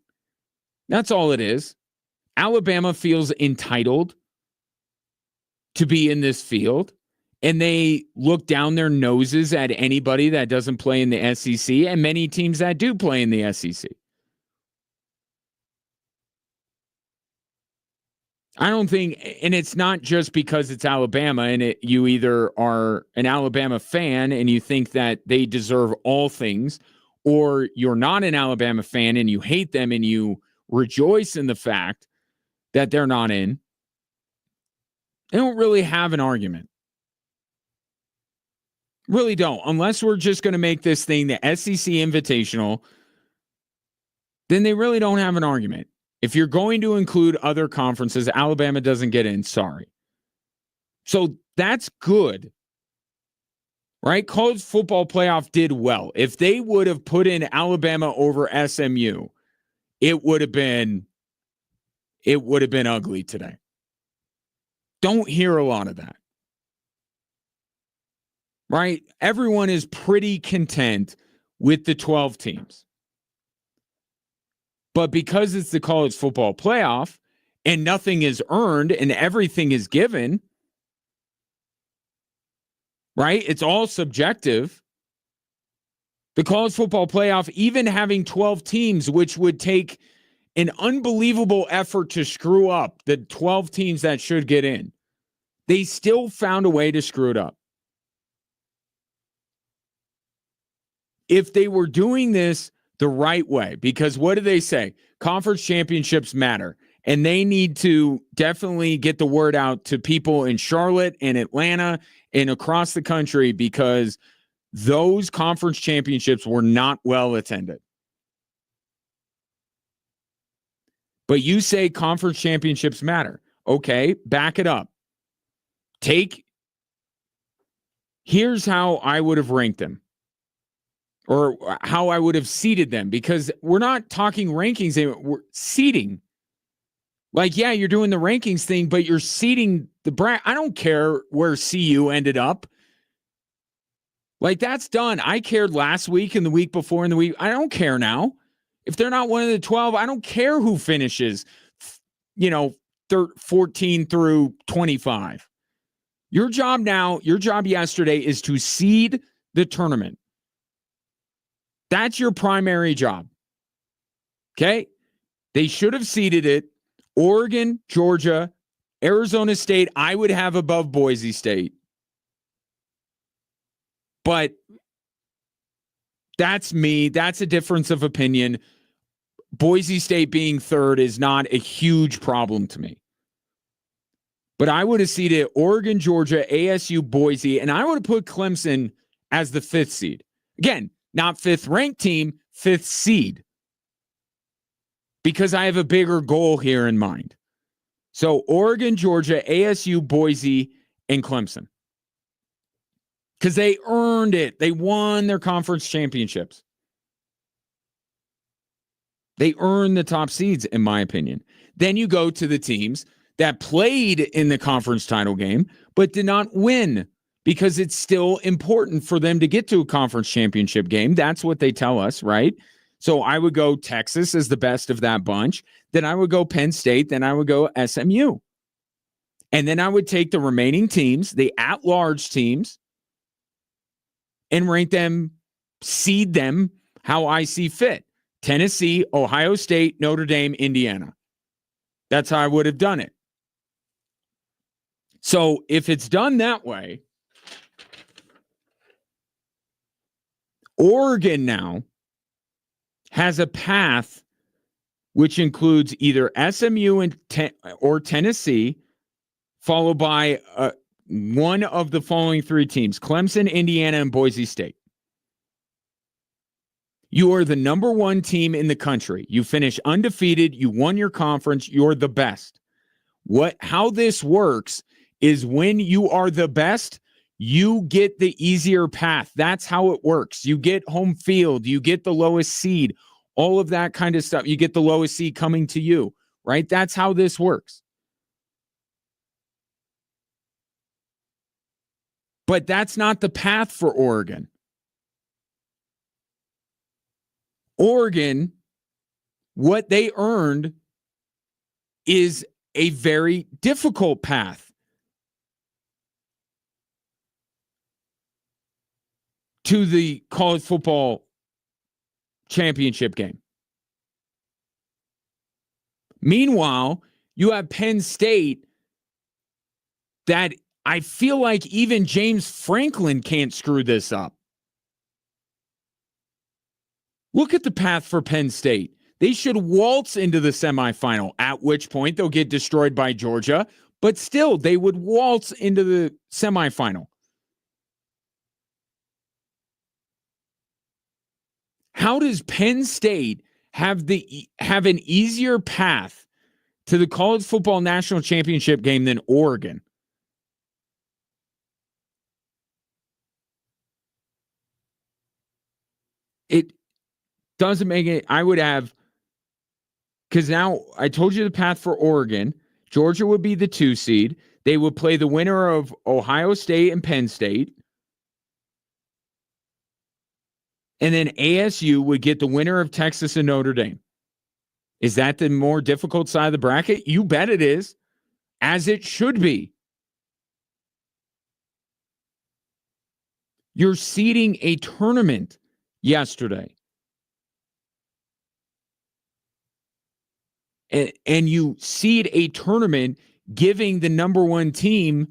That's all it is. Alabama feels entitled to be in this field, and they look down their noses at anybody that doesn't play in the SEC and many teams that do play in the SEC. I don't think, and it's not just because it's Alabama and you either are an Alabama fan and you think that they deserve all things, or you're not an Alabama fan and you hate them and you rejoice in the fact that they're not in. They don't really have an argument. Really don't. Unless we're just going to make this thing the SEC Invitational then they really don't have an argument. If you're going to include other conferences, Alabama doesn't get in. Sorry. So that's good, right? College football playoff did well. If they would have put in Alabama over SMU, it would have been ugly today. Don't hear a lot of that, right? Everyone is pretty content with the 12 teams. But because it's the college football playoff and nothing is earned and everything is given, right? It's all subjective. The college football playoff, even having 12 teams, which would take an unbelievable effort to screw up the 12 teams that should get in, they still found a way to screw it up. If they were doing this the right way, because what do they say? Conference championships matter. And they need to definitely get the word out to people in Charlotte and Atlanta and across the country, because those conference championships were not well attended. But you say conference championships matter. Okay, back it up. Here's how I would have ranked them, or how I would have seeded them, because we're not talking rankings, we're seeding. Like, yeah, you're doing the rankings thing, but you're seeding the brand. I don't care where CU ended up. Like, that's done. I cared last week and the week before and the week. I don't care now. If they're not one of the 12, I don't care who finishes, 14 through 25. Your job now, your job yesterday is to seed the tournament. That's your primary job. Okay? They should have seeded it. Oregon, Georgia, Arizona State, I would have above Boise State. But that's me. That's a difference of opinion. Boise State being third is not a huge problem to me. But I would have seeded Oregon, Georgia, ASU, Boise, and I would have put Clemson as the 5th seed. Again, not 5th ranked team, 5th seed. Because I have a bigger goal here in mind. So Oregon, Georgia, ASU, Boise, and Clemson. Because they earned it. They won their conference championships. They earned the top seeds, in my opinion. Then you go to the teams that played in the conference title game, but did not win, because it's still important for them to get to a conference championship game. That's what they tell us, right? So I would go Texas as the best of that bunch. Then I would go Penn State. Then I would go SMU. And then I would take the remaining teams, the at-large teams, and rank them, seed them how I see fit. Tennessee, Ohio State, Notre Dame, Indiana. That's how I would have done it. So if it's done that way, Oregon now has a path which includes either SMU or Tennessee, followed by one of the following 3 teams: Clemson, Indiana, and Boise State. You are the number 1 team in the country. You finish undefeated. You won your conference. You're the best. How this works is when you are the best, you get the easier path. That's how it works. You get home field. You get the lowest seed. All of that kind of stuff. You get the lowest seed coming to you, right? That's how this works. But that's not the path for Oregon. Oregon, what they earned is a very difficult path to the college football championship game. Meanwhile, you have Penn State that I feel like even James Franklin can't screw this up. Look at the path for Penn State. They should waltz into the semifinal, at which point they'll get destroyed by Georgia, but still they would waltz into the semifinal. How does Penn State have an easier path to the college football national championship game than Oregon. It doesn't make it. I would have, because now I told you the path for Oregon. Georgia would be the 2 seed. They would play the winner of Ohio State and Penn State. And then ASU would get the winner of Texas and Notre Dame. Is that the more difficult side of the bracket? You bet it is, as it should be. You're seeding a tournament yesterday. And you seed a tournament giving the number 1 team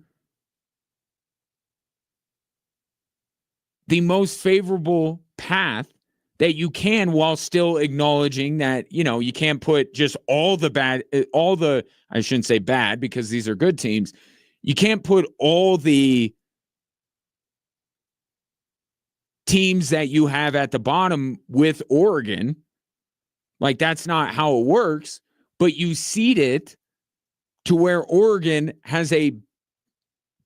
the most favorable path that you can, while still acknowledging that, you can't put just I shouldn't say bad, because these are good teams. You can't put all the teams that you have at the bottom with Oregon. Like, that's not how it works. But you seed it to where Oregon has a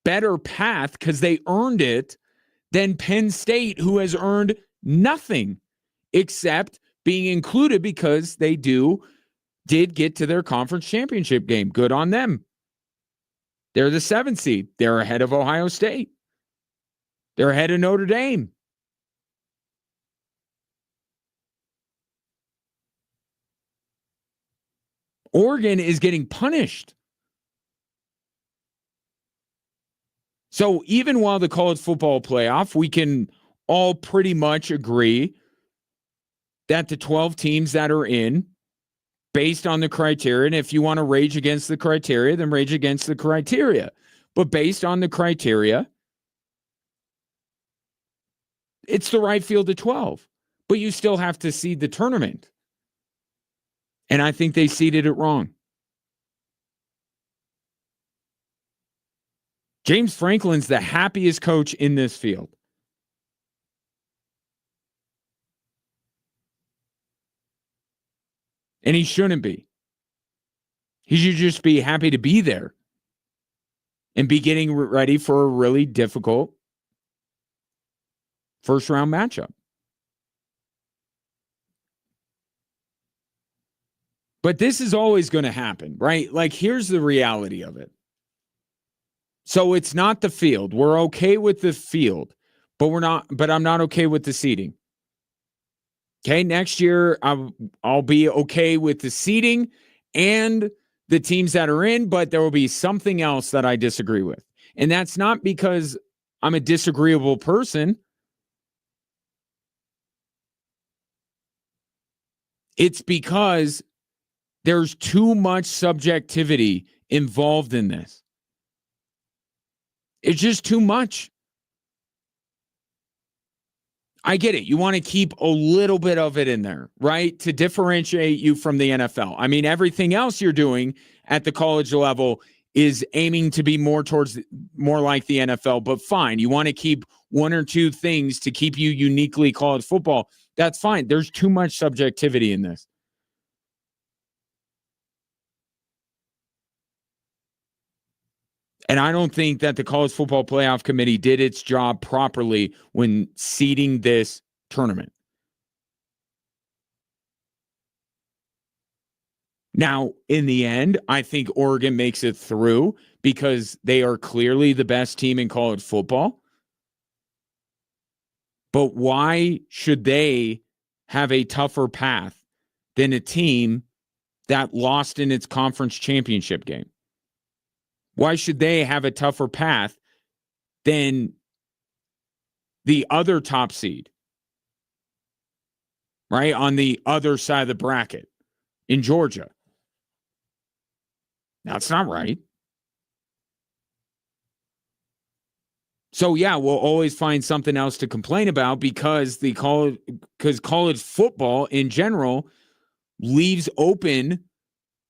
better path because they earned it than Penn State, who has earned nothing except being included because they did get to their conference championship game. Good on them. They're the 7th seed. They're ahead of Ohio State. They're ahead of Notre Dame. Oregon is getting punished. So even while the college football playoff, we can all pretty much agree that the 12 teams that are in, based on the criteria, and if you want to rage against the criteria, then rage against the criteria. But based on the criteria, it's the right field of 12. But you still have to seed the tournament. And I think they seeded it wrong. James Franklin's the happiest coach in this field. And he shouldn't be. He should just be happy to be there and be getting ready for a really difficult first-round matchup. But this is always going to happen, right? Like, here's the reality of it. So it's not the field. We're okay with the field, but I'm not okay with the seeding. Okay, next year I'll be okay with the seeding and the teams that are in, but there will be something else that I disagree with. And that's not because I'm a disagreeable person. It's because there's too much subjectivity involved in this. It's just too much. I get it. You want to keep a little bit of it in there, right? To differentiate you from the NFL. I mean, everything else you're doing at the college level is aiming to be more like the NFL, but fine. You want to keep one or two things to keep you uniquely college football. That's fine. There's too much subjectivity in this. And I don't think that the College Football Playoff Committee did its job properly when seeding this tournament. Now, in the end, I think Oregon makes it through because they are clearly the best team in college football. But why should they have a tougher path than a team that lost in its conference championship game? Why should they have a tougher path than the other top seed, right, on the other side of the bracket in Georgia? That's not right. So, yeah, we'll always find something else to complain about because college football in general leaves open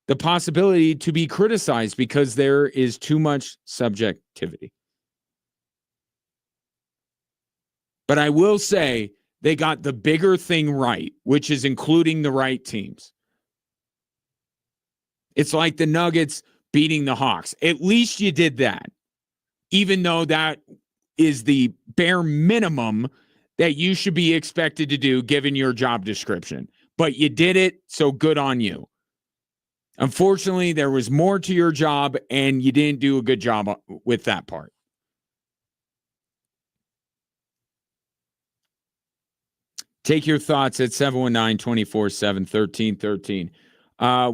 the possibility to be criticized because there is too much subjectivity. But I will say They got the bigger thing right, which is including the right teams. It's like the Nuggets beating the Hawks. At least you did that, even though that is the bare minimum that you should be expected to do given your job description. But you did it, so good on you. Unfortunately, there was more to your job, and you didn't do a good job with that part. Take your thoughts at 719-247-1313.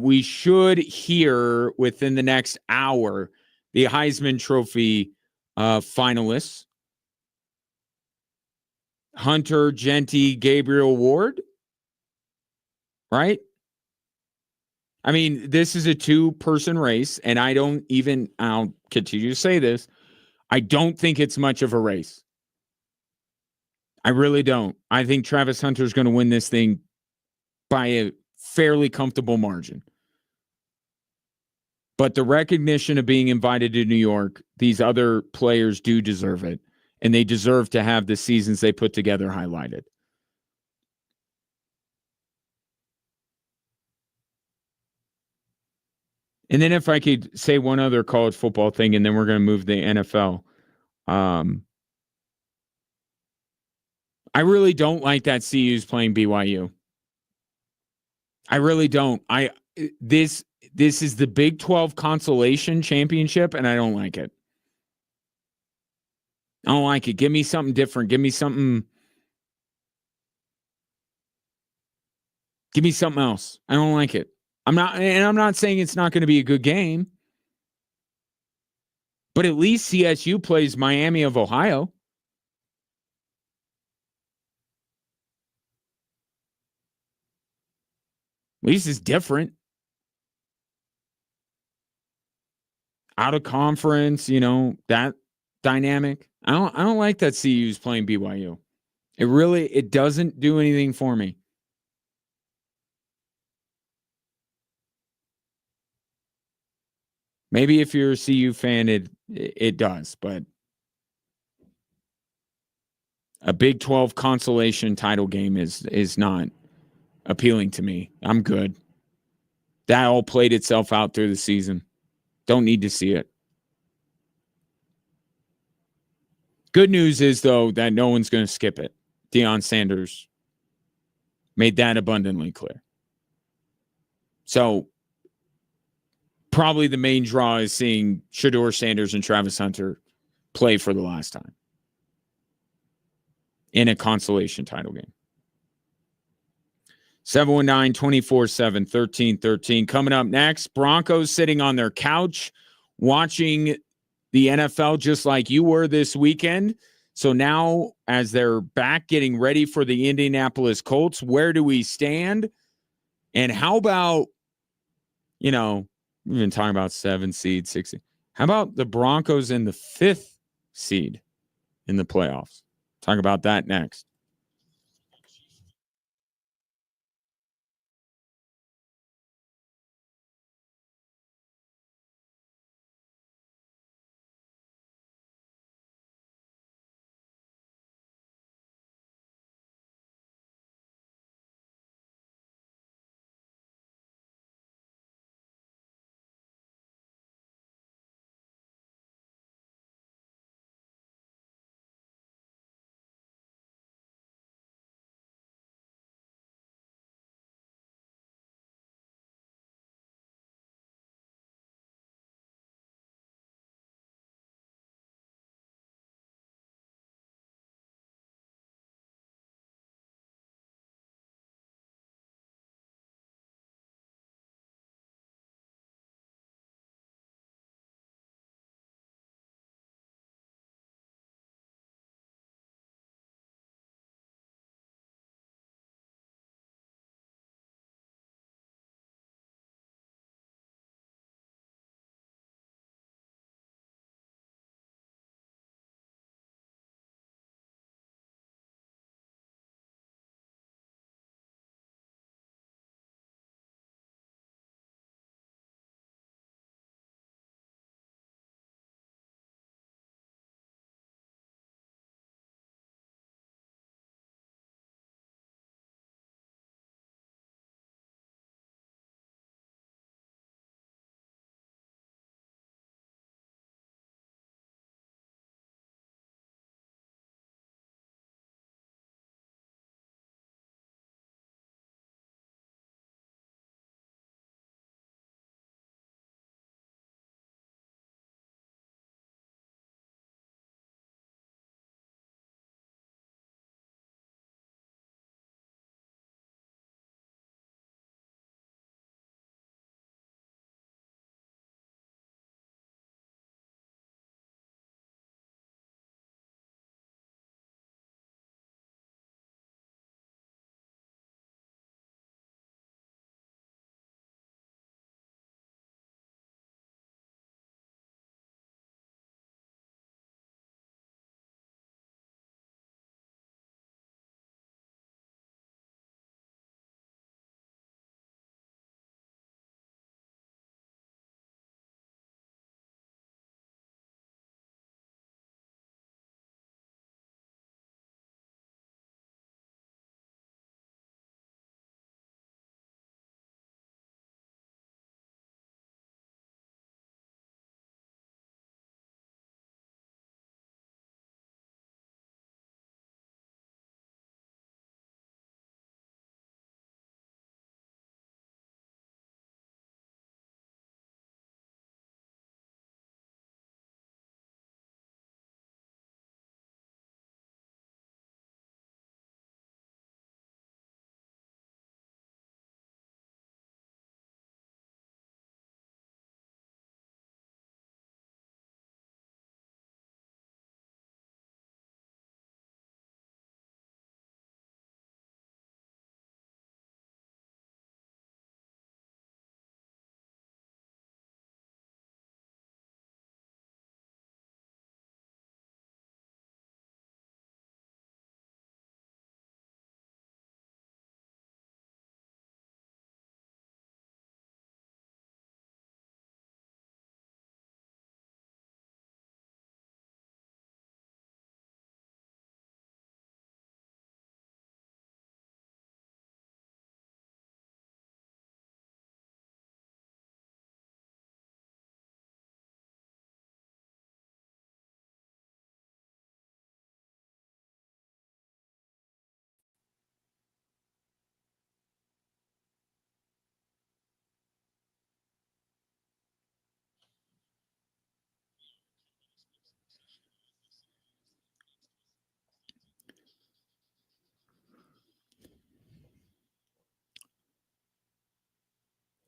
We should hear within the next hour the Heisman Trophy finalists. Hunter, Genty, Gabriel Ward, right? I mean, this is a two-person race, and I'll continue to say this, I don't think it's much of a race. I really don't. I think Travis Hunter is going to win this thing by a fairly comfortable margin. But the recognition of being invited to New York, these other players do deserve it, and they deserve to have the seasons they put together highlighted. And then if I could say one other college football thing, and then we're going to move to the NFL. I really don't like that CU's playing BYU. I really don't. This is the Big 12 consolation championship, and I don't like it. I don't like it. Give me something different. Give me something else. I don't like it. I'm not saying it's not going to be a good game, but at least CSU plays Miami of Ohio. At least it's different. Out of conference, that dynamic. I don't like that CU's playing BYU. It doesn't do anything for me. Maybe if you're a CU fan, it does, but a Big 12 consolation title game is not appealing to me. I'm good. That all played itself out through the season. Don't need to see it. Good news is, though, that no one's going to skip it. Deion Sanders made that abundantly clear. So probably the main draw is seeing Shedeur Sanders and Travis Hunter play for the last time in a consolation title game. 719-247-1313. Coming up next, Broncos sitting on their couch watching the NFL just like you were this weekend. So now, as they're back getting ready for the Indianapolis Colts, where do we stand? And how about, we've been talking about 7 seed, 6 seed. How about the Broncos in the 5th seed in the playoffs? Talk about that next.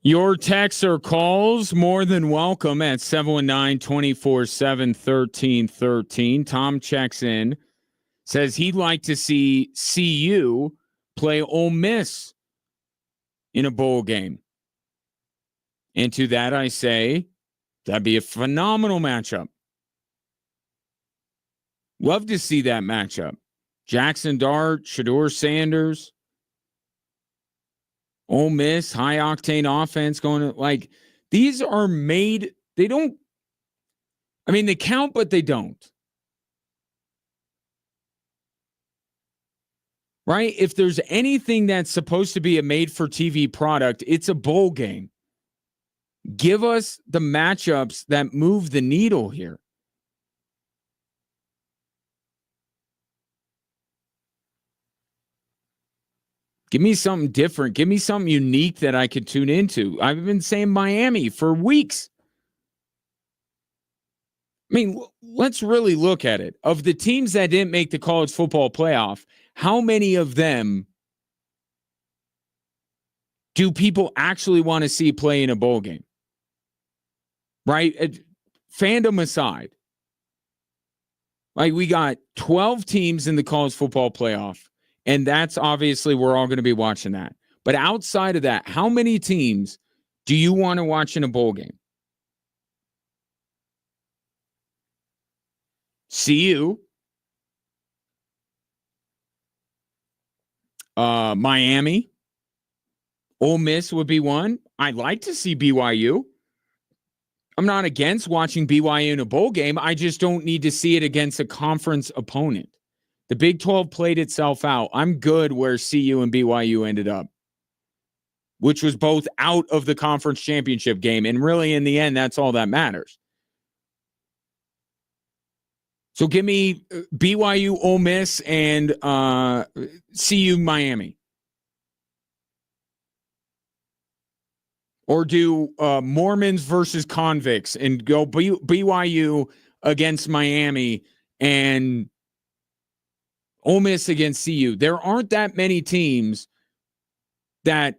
Your texts or calls, more than welcome at 719-247-1313. Tom checks in, says he'd like to see CU play Ole Miss in a bowl game. And to that I say, that'd be a phenomenal matchup. Love to see that matchup. Jackson Dart, Shedeur Sanders, Ole Miss, high octane offense going to, like, these are made, they don't, I mean, they count, but they don't. Right? If there's anything that's supposed to be a made for TV product, it's a bowl game. Give us the matchups that move the needle here. Give me something different. Give me something unique that I could tune into. I've been saying Miami for weeks. I mean, let's really look at it. Of the teams that didn't make the college football playoff, how many of them do people actually want to see play in a bowl game? Right? Fandom aside. Like, we got 12 teams in the college football playoff, and that's obviously we're all going to be watching that. But outside of that, how many teams do you want to watch in a bowl game? CU, Miami, Ole Miss would be one. I'd like to see BYU. I'm not against watching BYU in a bowl game. I just don't need to see it against a conference opponent. The Big 12 played itself out. I'm good where CU and BYU ended up, which was both out of the conference championship game. And really, in the end, that's all that matters. So give me BYU, Ole Miss, and CU, Miami. Or do Mormons versus convicts and go BYU against Miami and Ole Miss against CU. There aren't that many teams that,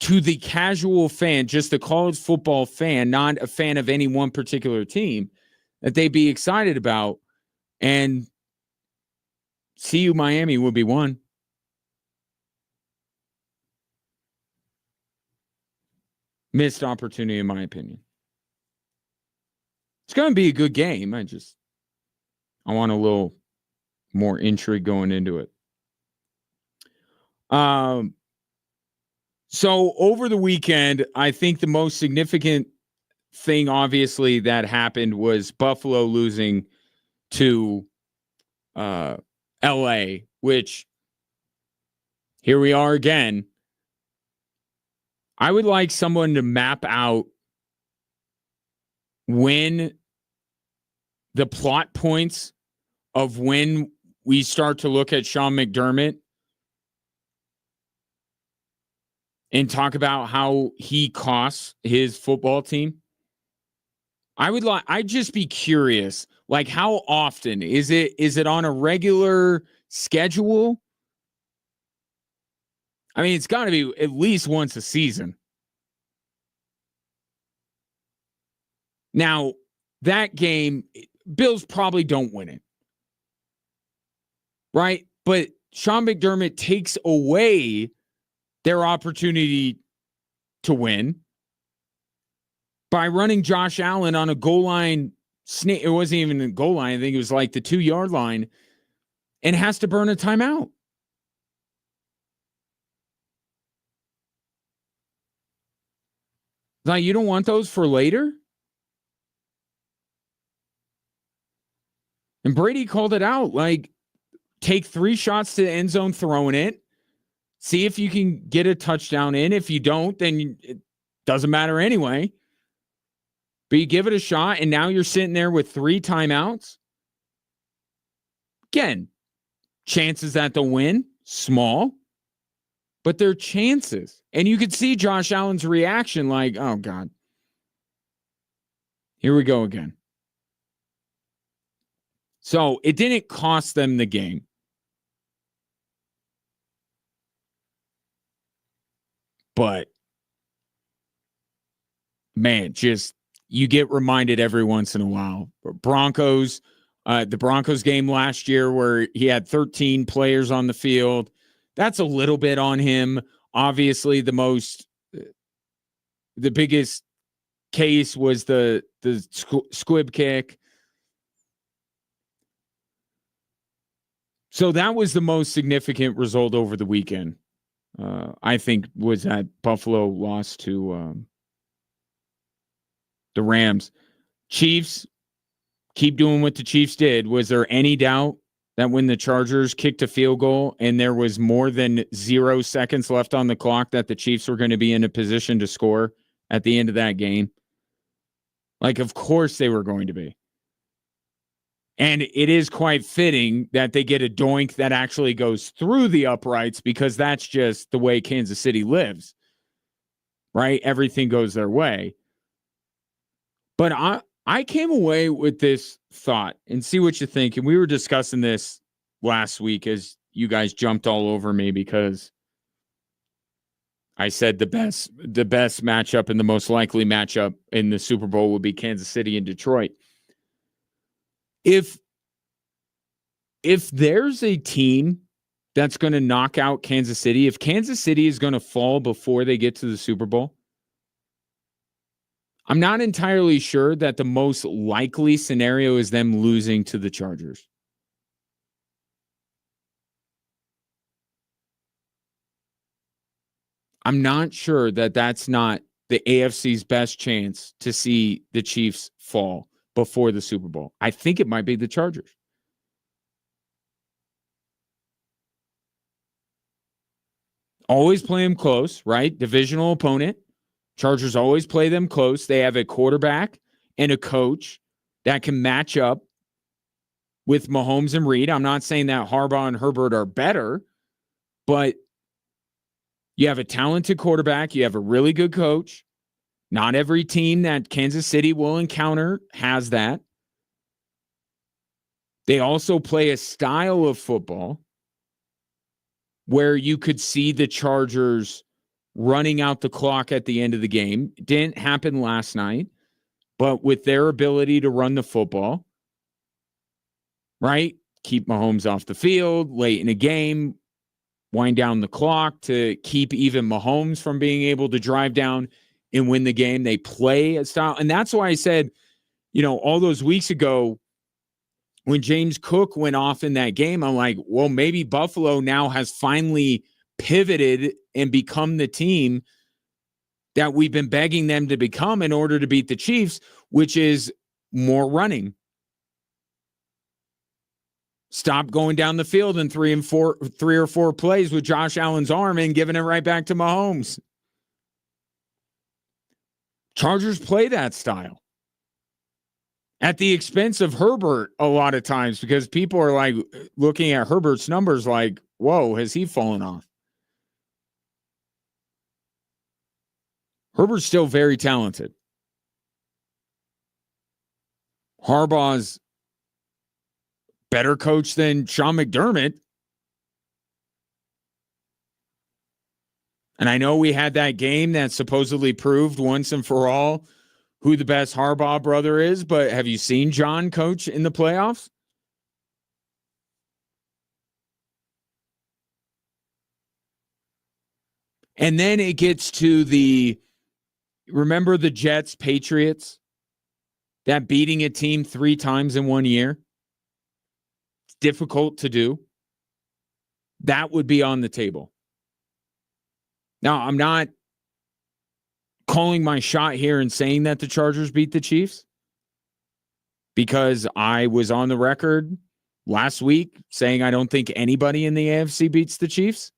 to the casual fan, just the college football fan, not a fan of any one particular team, that they'd be excited about. And CU Miami would be one. Missed opportunity, in my opinion. It's going to be a good game. I want a little more intrigue going into it. So over the weekend, I think the most significant thing, obviously, that happened was Buffalo losing to LA, which, here we are again. I would like someone to map out when the plot points of when we start to look at Sean McDermott and talk about how he costs his football team. I'd just be curious, like, how often is it on a regular schedule? I mean, it's got to be at least once a season. Now, that game, Bills probably don't win it. Right? But Sean McDermott takes away their opportunity to win by running Josh Allen on a goal line. It wasn't even a goal line. I think it was like the 2-yard line, and has to burn a timeout. Like, you don't want those for later? And Brady called it out. Like, take 3 shots to the end zone throwing it. See if you can get a touchdown in. If you don't, then it doesn't matter anyway. But you give it a shot, and now you're sitting there with 3 timeouts. Again, chances that they'll win, small, but they're chances. And you could see Josh Allen's reaction like, oh, God. Here we go again. So it didn't cost them the game. But man, just you get reminded every once in a while. Broncos, the Broncos game last year where he had 13 players on the field. That's a little bit on him. Obviously, the biggest case was the squib kick. So that was the most significant result over the weekend. I think was that Buffalo lost to the Rams. Chiefs, keep doing what the Chiefs did. Was there any doubt that when the Chargers kicked a field goal and there was more than 0 seconds left on the clock that the Chiefs were going to be in a position to score at the end of that game? Like, of course they were going to be. And it is quite fitting that they get a doink that actually goes through the uprights because that's just the way Kansas City lives, right? Everything goes their way. But I came away with this thought, and see what you think. And we were discussing this last week as you guys jumped all over me because I said the best matchup and the most likely matchup in the Super Bowl would be Kansas City and Detroit. If there's a team that's going to knock out Kansas City, if Kansas City is going to fall before they get to the Super Bowl, I'm not entirely sure that the most likely scenario is them losing to the Chargers. I'm not sure that that's not the AFC's best chance to see the Chiefs fall before the Super Bowl. I think it might be the Chargers. Always play them close, right? Divisional opponent. Chargers always play them close. They have a quarterback and a coach that can match up with Mahomes and Reed. I'm not saying that Harbaugh and Herbert are better, but you have a talented quarterback. You have a really good coach. Not every team that Kansas City will encounter has that. They also play a style of football where you could see the Chargers running out the clock at the end of the game. It didn't happen last night, but with their ability to run the football, right? Keep Mahomes off the field late in a game, wind down the clock to keep even Mahomes from being able to drive down and win the game. They play a style. And that's why I said, all those weeks ago, when James Cook went off in that game, I'm like, well, maybe Buffalo now has finally pivoted and become the team that we've been begging them to become in order to beat the Chiefs, which is more running. Stop going down the field in 3 or 4 plays with Josh Allen's arm and giving it right back to Mahomes. Chargers play that style at the expense of Herbert a lot of times because people are like looking at Herbert's numbers like, whoa, has he fallen off? Herbert's still very talented. Harbaugh's better coach than Sean McDermott. And I know we had that game that supposedly proved once and for all who the best Harbaugh brother is, but have you seen John coach in the playoffs? And then it gets to remember the Jets, Patriots, that beating a team 3 times in 1 year? It's difficult to do. That would be on the table. Now, I'm not calling my shot here and saying that the Chargers beat the Chiefs because I was on the record last week saying I don't think anybody in the AFC beats the Chiefs.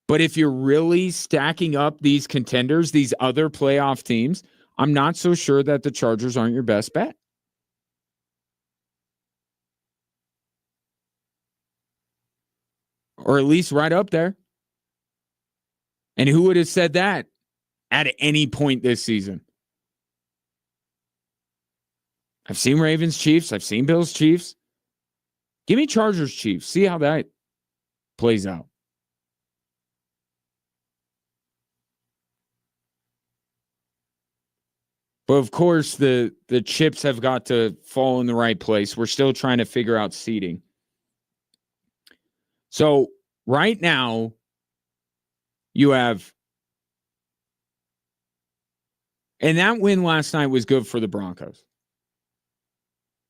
But if you're really stacking up these contenders, these other playoff teams, I'm not so sure that the Chargers aren't your best bet. Or at least right up there. And who would have said that at any point this season? I've seen Ravens Chiefs. I've seen Bills Chiefs. Give me Chargers Chiefs. See how that plays out. But of course, the chips have got to fall in the right place. We're still trying to figure out seeding. So right now, you have, and that win last night was good for the Broncos.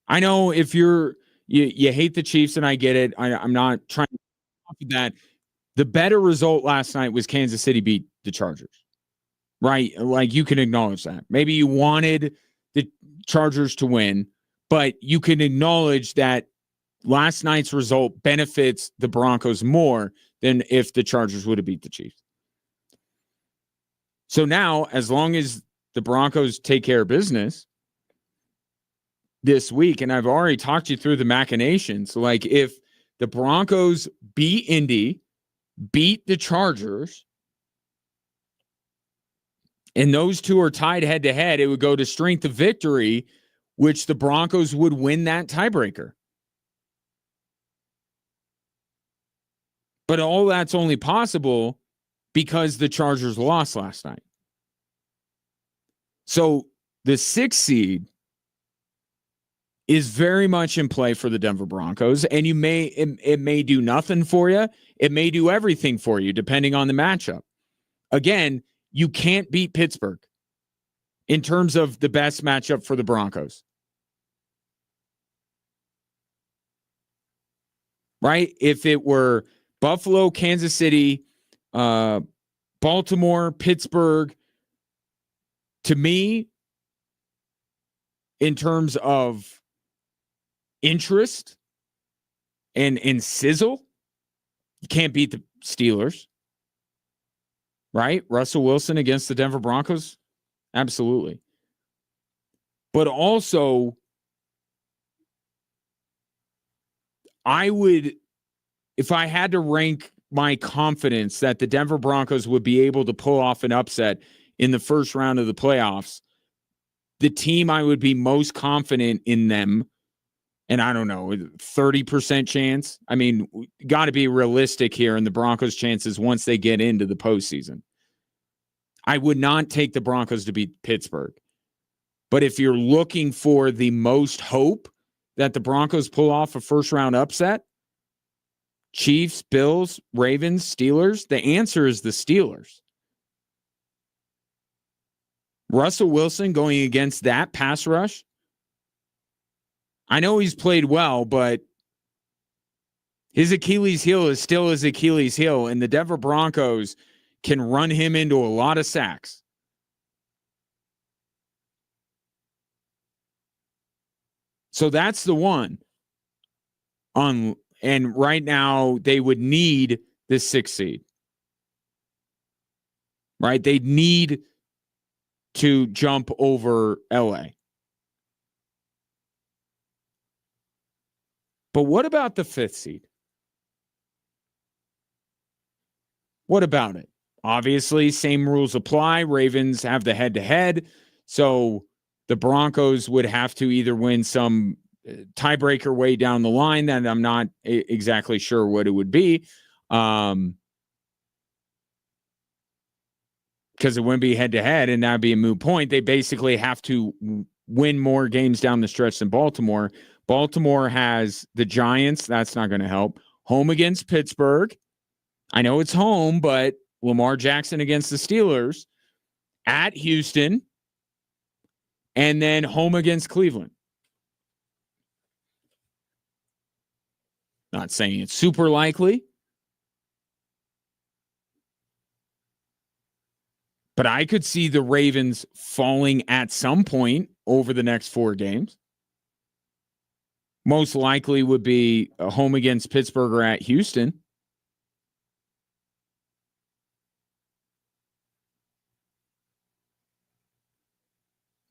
I know if you hate the Chiefs, and I get it. I'm not trying to talk that. The better result last night was Kansas City beat the Chargers, right? Like, you can acknowledge that. Maybe you wanted the Chargers to win, but you can acknowledge that last night's result benefits the Broncos more than if the Chargers would have beat the Chiefs. So now, as long as the Broncos take care of business this week, and I've already talked you through the machinations, like if the Broncos beat Indy, beat the Chargers, and those two are tied head-to-head, it would go to strength of victory, which the Broncos would win that tiebreaker. But all that's only possible because the Chargers lost last night. So the 6th seed is very much in play for the Denver Broncos, and it may do nothing for you. It may do everything for you, depending on the matchup. Again, you can't beat Pittsburgh in terms of the best matchup for the Broncos. Right? If it were Buffalo, Kansas City, Baltimore, Pittsburgh, to me, in terms of interest and sizzle, you can't beat the Steelers. Right? Russell Wilson against the Denver Broncos? Absolutely. But also, I would, if I had to rank my confidence that the Denver Broncos would be able to pull off an upset in the first round of the playoffs, the team I would be most confident in them, and I don't know, 30% chance. I mean, got to be realistic here in the Broncos' chances once they get into the postseason. I would not take the Broncos to beat Pittsburgh. But if you're looking for the most hope that the Broncos pull off a first-round upset, Chiefs, Bills, Ravens, Steelers, the answer is the Steelers. Russell Wilson going against that pass rush, I know he's played well, but his Achilles heel is still his Achilles heel, and the Denver Broncos can run him into a lot of sacks. So that's the one. And right now, they would need the 6th seed. Right? They'd need to jump over LA. But what about the 5th seed? What about it? Obviously, same rules apply. Ravens have the head-to-head. So the Broncos would have to either win some tiebreaker way down the line that I'm not exactly sure what it would be. Because it wouldn't be head-to-head, and that'd be a moot point. They basically have to win more games down the stretch than Baltimore. Baltimore has the Giants. That's not going to help. Home against Pittsburgh. I know it's home, but Lamar Jackson against the Steelers. At Houston. And then home against Cleveland. Not saying it's super likely. But I could see the Ravens falling at some point over the next 4 games. Most likely would be a home against Pittsburgh or at Houston.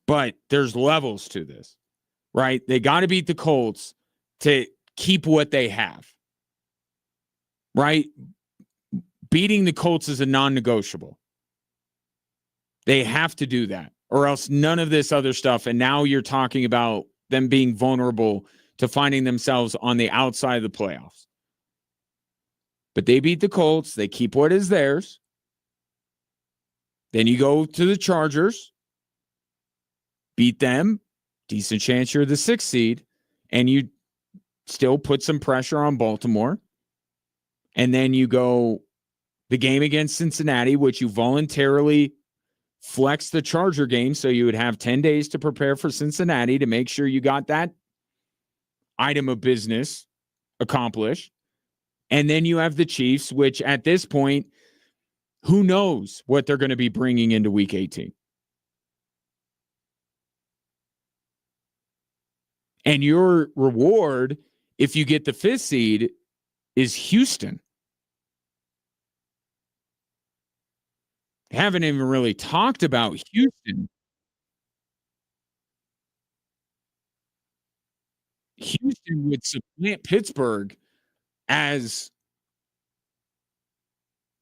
But there's levels to this, right? They got to beat the Colts to keep what they have, right? Beating the Colts is a non-negotiable. They have to do that, or else none of this other stuff. And now you're talking about them being vulnerable to finding themselves on the outside of the playoffs. But they beat the Colts. They keep what is theirs. Then you go to the Chargers. beat them, decent chance you're the 6th seed, and you still put some pressure on Baltimore. And then you go the game against Cincinnati, which you voluntarily flex the Charger game, so you would have 10 days to prepare for Cincinnati to make sure you got that item of business accomplished. And then you have the Chiefs, which at this point, who knows what they're going to be bringing into Week 18. And your reward, if you get the 5th seed, is Houston. Haven't even really talked about Houston. Houston would supplant Pittsburgh as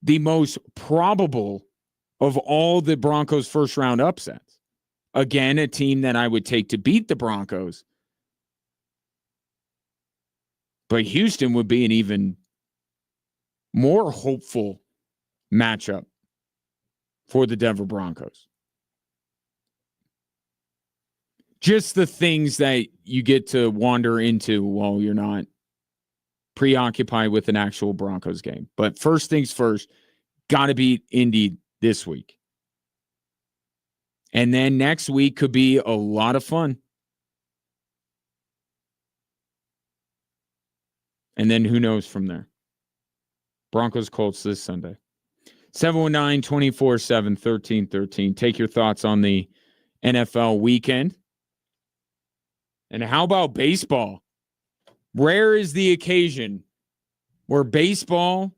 the most probable of all the Broncos' first round upsets. Again, a team that I would take to beat the Broncos. But Houston would be an even more hopeful matchup for the Denver Broncos. Just the things that you get to wander into while you're not preoccupied with an actual Broncos game. But first things first, got to beat Indy this week. And then next week could be a lot of fun. And then who knows from there? Broncos Colts this Sunday. 719-247-1313. Take your thoughts on the NFL weekend. And how about baseball? Rare is the occasion where baseball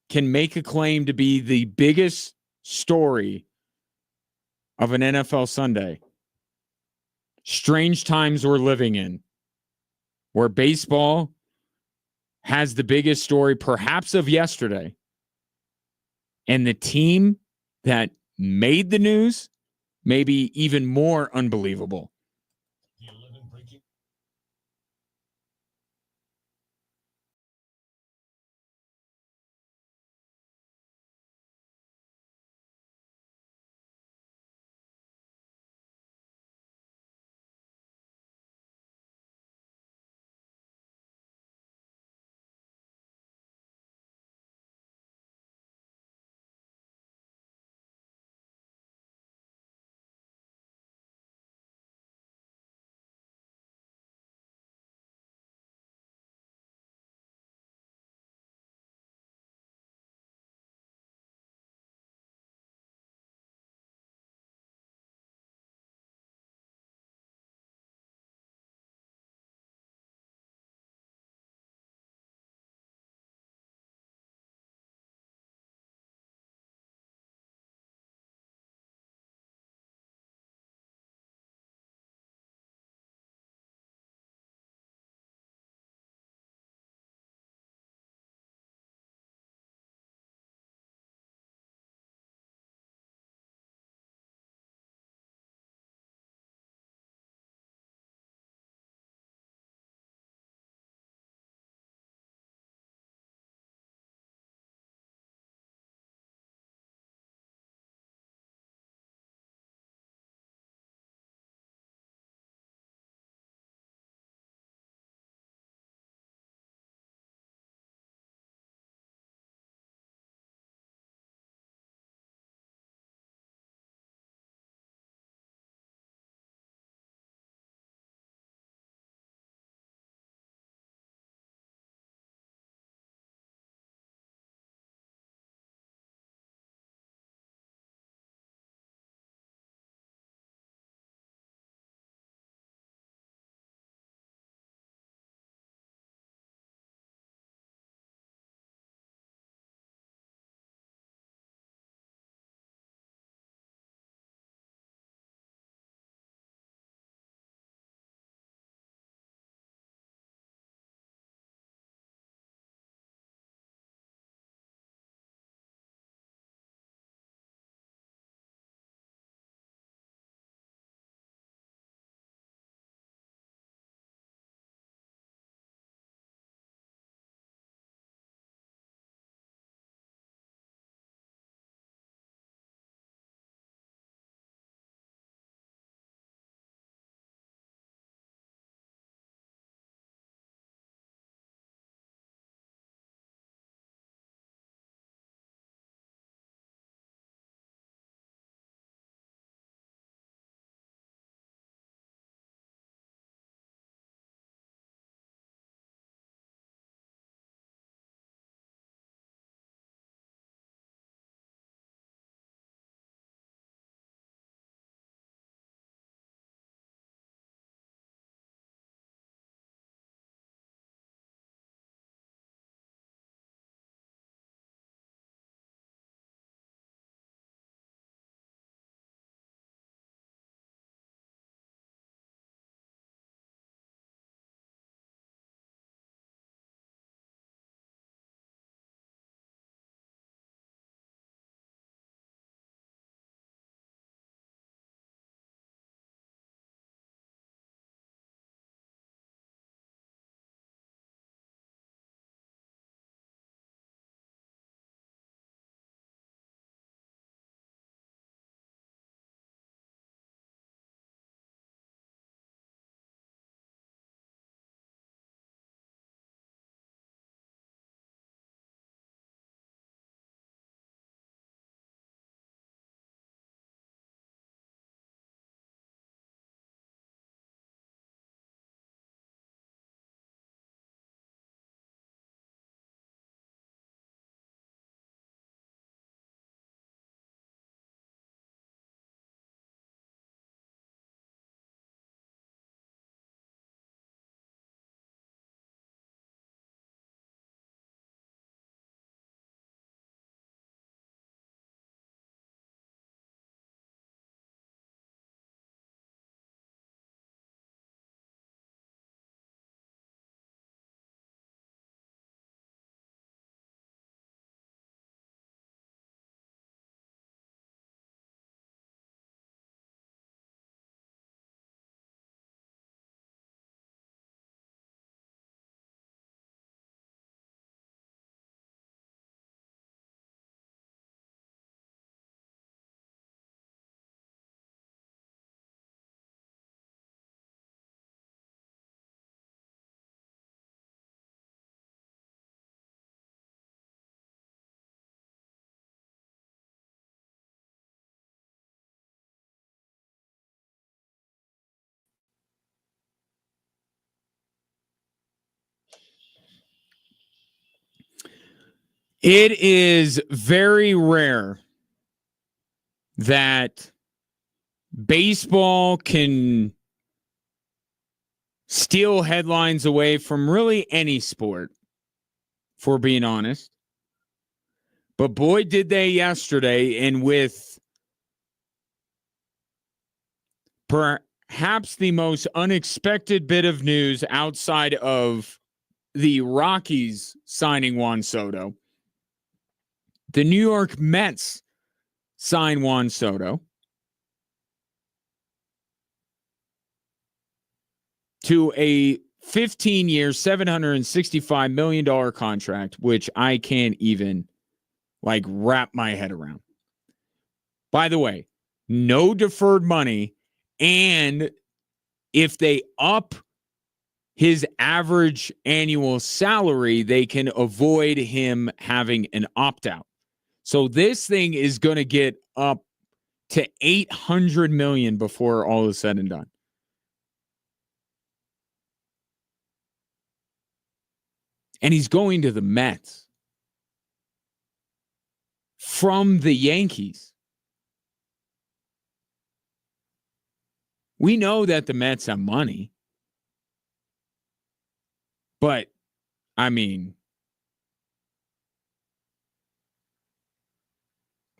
can make a claim to be the biggest story of an NFL Sunday. Strange times we're living in, where baseball has the biggest story perhaps of yesterday. And the team that made the news may be even more unbelievable. It is very rare that baseball can steal headlines away from really any sport, if we're being honest. But boy, did they yesterday, and with perhaps the most unexpected bit of news outside of the Rockies signing Juan Soto. The New York Mets sign Juan Soto to a 15-year, $765 million contract, which I can't even wrap my head around. By the way, no deferred money, and if they up his average annual salary, they can avoid him having an opt-out. So this thing is going to get up to $800 million before all is said and done. And he's going to the Mets from the Yankees. We know that the Mets have money, but I mean,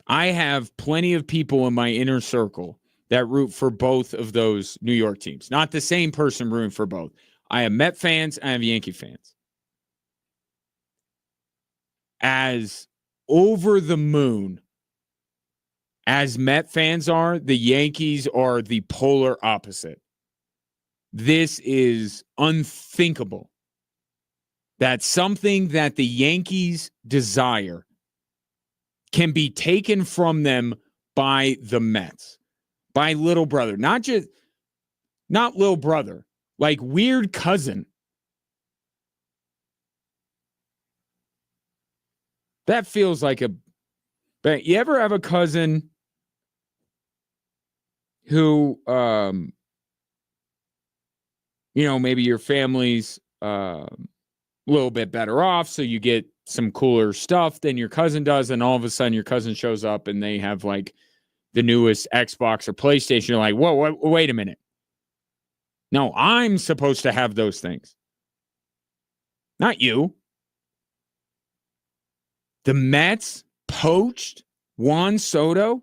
I have plenty of people in my inner circle that root for both of those New York teams. Not the same person rooting for both. I have Met fans, I have Yankee fans. As over the moon as Met fans are, the Yankees are the polar opposite. This is unthinkable that something that the Yankees desire can be taken from them by the Mets, by little brother, not little brother, like weird cousin. That feels like but you ever have a cousin who, maybe your family's a little bit better off, so you get some cooler stuff than your cousin does, and all of a sudden your cousin shows up and they have the newest Xbox or PlayStation. You're like, whoa, wait a minute. No, I'm supposed to have those things. Not you. The Mets poached Juan Soto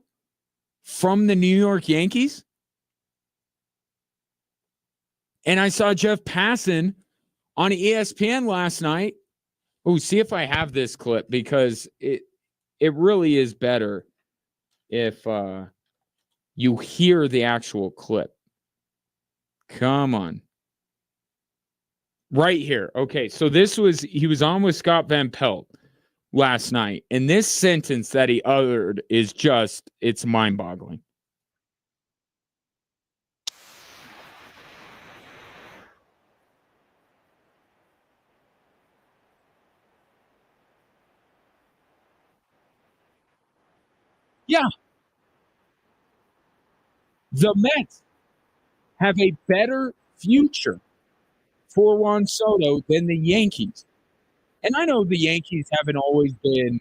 from the New York Yankees. And I saw Jeff Passan on ESPN last night. Oh, see if I have this clip, because it really is better if you hear the actual clip. Come on. Right here. Okay, so he was on with Scott Van Pelt last night, and this sentence that he uttered is it's mind-boggling. Yeah. The Mets have a better future for Juan Soto than the Yankees. And I know the Yankees haven't always been,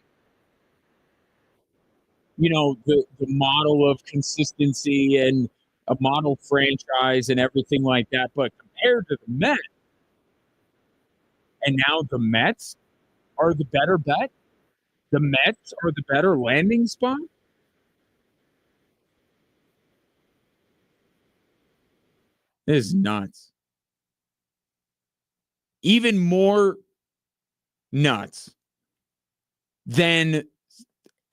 the model of consistency and a model franchise and everything like that. But compared to the Mets, and now the Mets are the better bet. The Mets are the better landing spot. This is nuts. Even more nuts than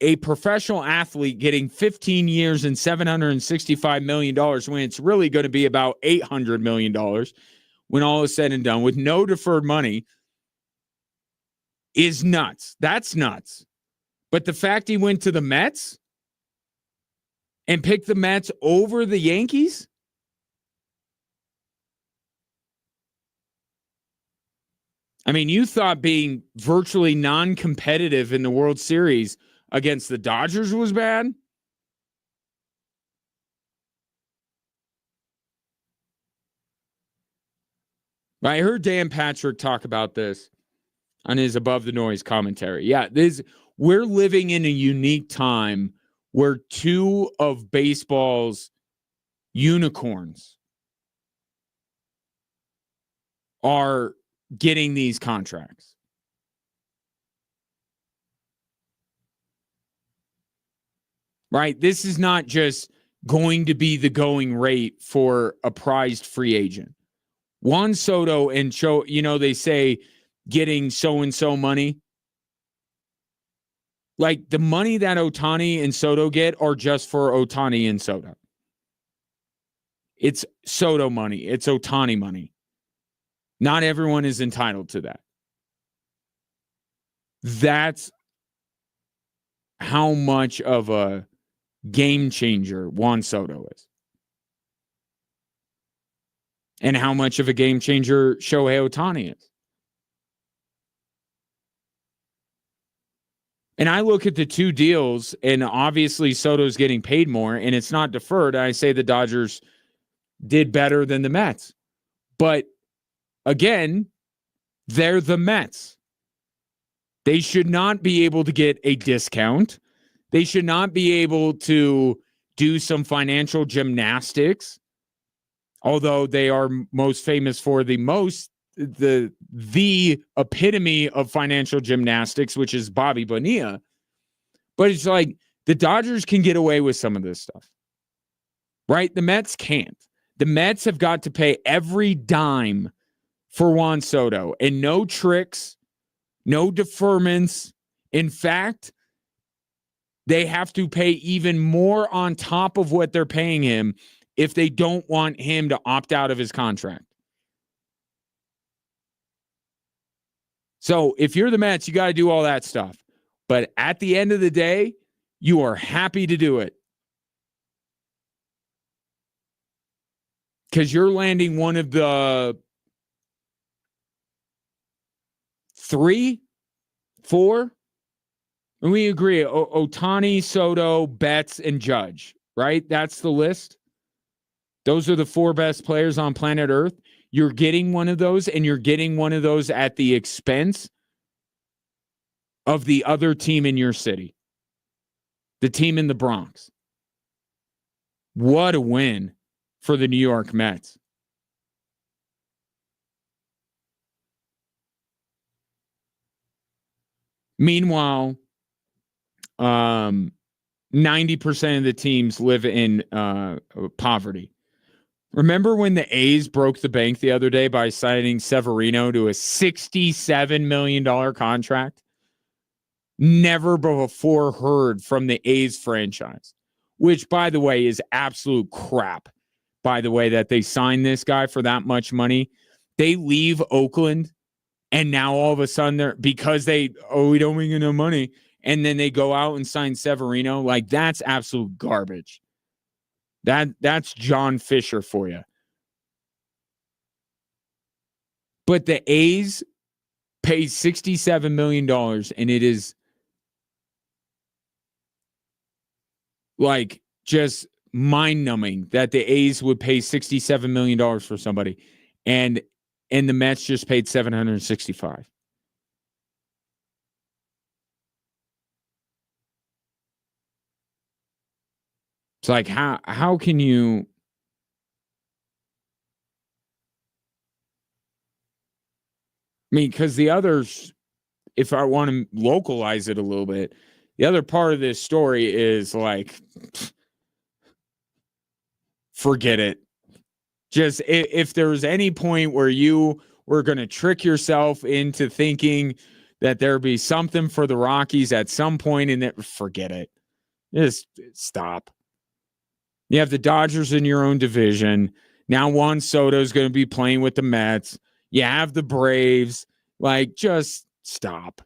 a professional athlete getting 15 years and $765 million when it's really going to be about $800 million when all is said and done with no deferred money is nuts. That's nuts. But the fact he went to the Mets and picked the Mets over the Yankees? I mean, you thought being virtually non-competitive in the World Series against the Dodgers was bad? I heard Dan Patrick talk about this on his Above the Noise commentary. Yeah, we're living in a unique time where two of baseball's unicorns are getting these contracts. Right? This is not just going to be the going rate for a prized free agent. Juan Soto and they say getting so-and-so money. Like the money that Ohtani and Soto get are just for Ohtani and Soto. It's Soto money. It's Ohtani money. Not everyone is entitled to that. That's how much of a game changer Juan Soto is. And how much of a game changer Shohei Ohtani is. And I look at the two deals, and obviously Soto's getting paid more, and it's not deferred. I say the Dodgers did better than the Mets. But again, they're the Mets. They should not be able to get a discount. They should not be able to do some financial gymnastics, although they are most famous for the epitome of financial gymnastics, which is Bobby Bonilla. But it's like the Dodgers can get away with some of this stuff, right? The Mets can't. The Mets have got to pay every dime for Juan Soto, and no tricks, no deferments. In fact, they have to pay even more on top of what they're paying him if they don't want him to opt out of his contract. So if you're the Mets, you got to do all that stuff. But at the end of the day, you are happy to do it. Because you're landing one of the 3, 4. And we agree, Ohtani, Soto, Betts, and Judge, right? That's the list. Those are the 4 best players on planet Earth. You're getting one of those, and you're getting one of those at the expense of the other team in your city, the team in the Bronx. What a win for the New York Mets. Meanwhile, 90% of the teams live in poverty. Remember when the A's broke the bank the other day by signing Severino to a $67 million contract? Never before heard from the A's franchise, which, by the way, is absolute crap. By the way, that they signed this guy for that much money. They leave Oakland, and now all of a sudden we don't make enough money. And then they go out and sign Severino. Like, that's absolute garbage. That's John Fisher for you. But the A's pay $67 million, and it is like just mind-numbing that the A's would pay $67 million for somebody, and the Mets just paid $765. It's like, how can you? I mean, because the others, if I want to localize it a little bit, the other part of this story is like, forget it. Just if there was any point where you were going to trick yourself into thinking that there'd be something for the Rockies at some point in it, forget it. Just stop. You have the Dodgers in your own division. Now Juan Soto is going to be playing with the Mets. You have the Braves. Like, just stop.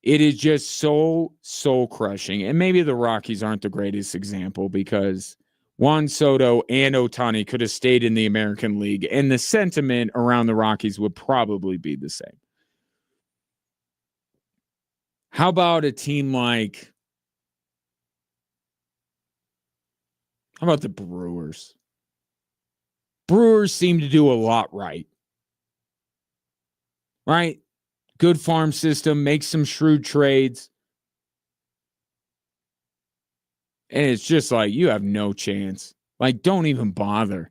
It is just so soul-crushing. And maybe the Rockies aren't the greatest example because Juan Soto and Ohtani could have stayed in the American League, and the sentiment around the Rockies would probably be the same. How about a team like... How about the Brewers? Brewers seem to do a lot right. Right? good farm system, make some shrewd trades. And it's just like, you have no chance. Like, don't even bother.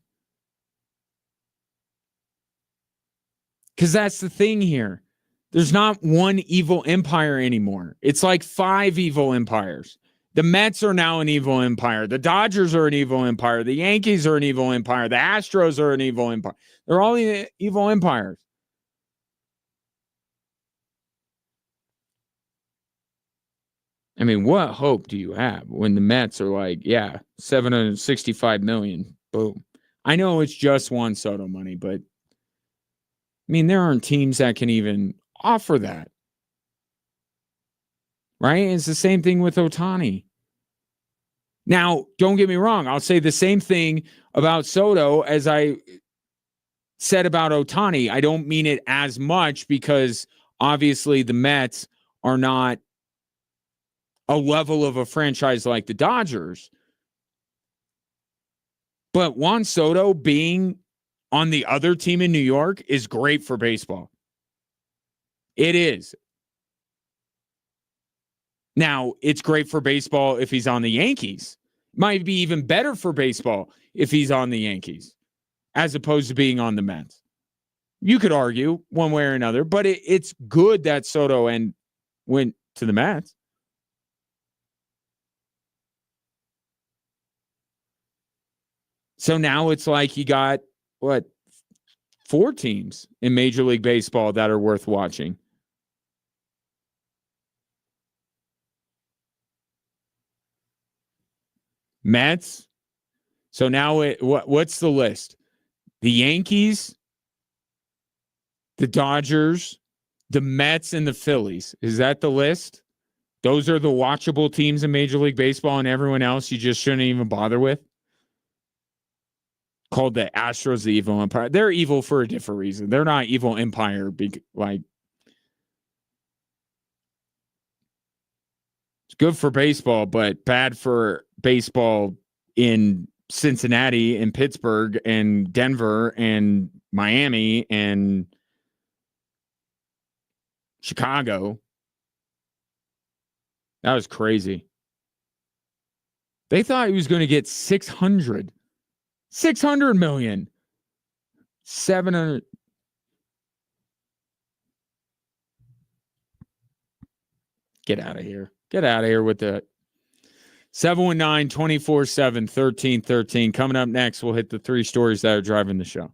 Because that's the thing here. There's not one evil empire anymore. It's like 5 evil empires. The Mets are now an evil empire. The Dodgers are an evil empire. The Yankees are an evil empire. The Astros are an evil empire. They're all evil empires. I mean, what hope do you have when the Mets are like, yeah, $765 million, boom. I know it's just Juan Soto money, but I mean, there aren't teams that can even offer that. Right? It's the same thing with Ohtani. Now, don't get me wrong. I'll say the same thing about Soto as I said about Ohtani. I don't mean it as much because obviously the Mets are not a level of a franchise like the Dodgers. But Juan Soto being on the other team in New York is great for baseball. It is. Now, it's great for baseball if he's on the Yankees. Might be even better for baseball if he's on the Yankees as opposed to being on the Mets. You could argue one way or another, but it's good that Soto went to the Mets. So now it's like you got, 4 teams in Major League Baseball that are worth watching. Mets. So now what's the list? The Yankees, the Dodgers, the Mets, and the Phillies. Is that the list? Those are the watchable teams in Major League Baseball, and everyone else you just shouldn't even bother with? Called the Astros the evil empire. They're evil for a different reason. They're not evil empire. Like, it's good for baseball, but bad for baseball in Cincinnati and Pittsburgh and Denver and Miami and Chicago. That was crazy. They thought he was going to get 600 million. 700. Get out of here. Get out of here with the 719-247-1313. Coming up next, we'll hit the 3 stories that are driving the show.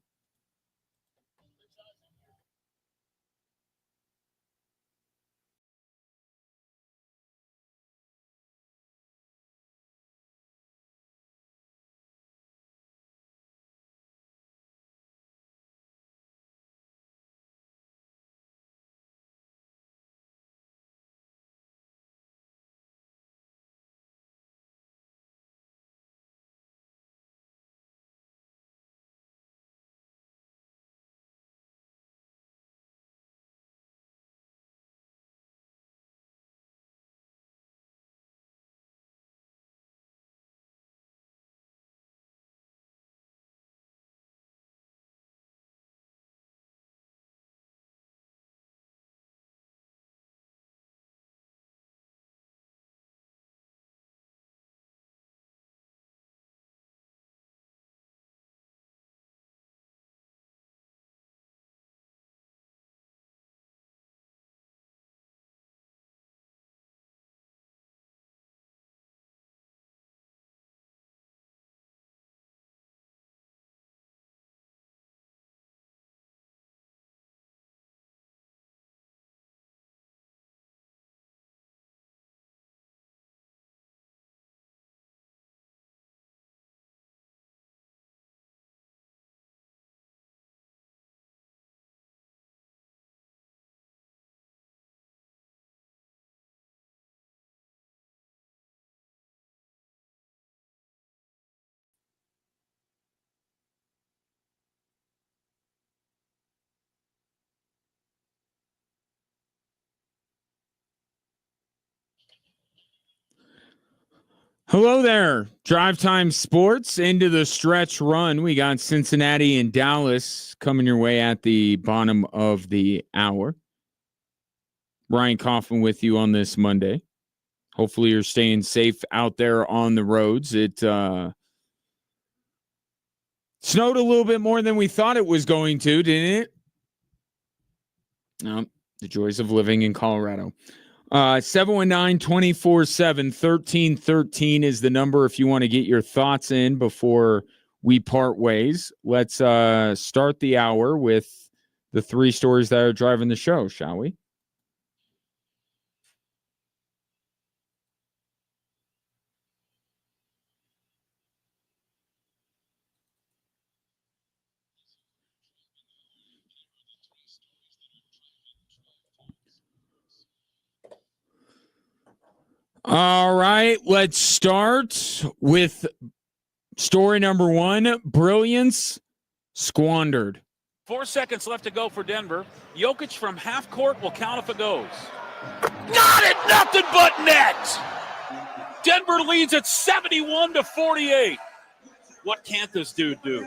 Hello there. Drive Time Sports into the stretch run. We got Cincinnati and Dallas coming your way at the bottom of the hour. Ryan Kaufman with you on this Monday. Hopefully you're staying safe out there on the roads. It snowed a little bit more than we thought it was going to, didn't it? No, the joys of living in Colorado. 719-247-1313 is the number if you want to get your thoughts in before we part ways. Let's start the hour with the three stories that are driving the show, shall we? All right, let's start with story number one, brilliance squandered. 4 seconds left to go for Denver. Jokic from half court will count if it goes. Got it! Nothing but net! Denver leads at 71-48. What can't this dude do?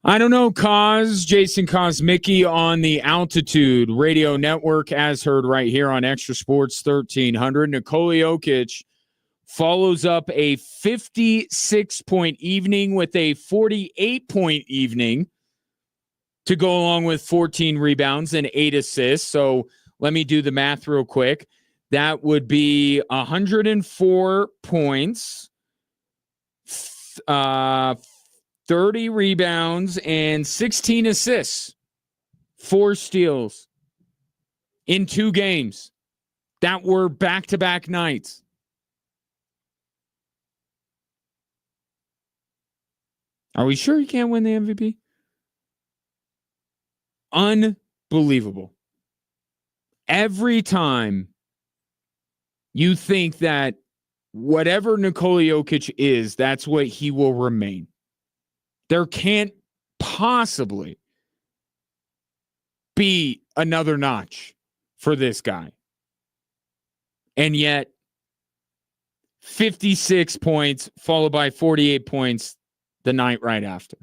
I don't know, Jason Kosmicki on the Altitude Radio Network, as heard right here on Extra Sports 1300. Nikola Jokic follows up a 56-point evening with a 48-point evening to go along with 14 rebounds and 8 assists. So let me do the math real quick. That would be 104 points, 30 rebounds, and 16 assists, 4 steals in 2 games that were back-to-back nights. Are we sure he can't win the MVP? Unbelievable. Every time you think that whatever Nikola Jokic is, that's what he will remain. There can't possibly be another notch for this guy. And yet, 56 points followed by 48 points the night right after.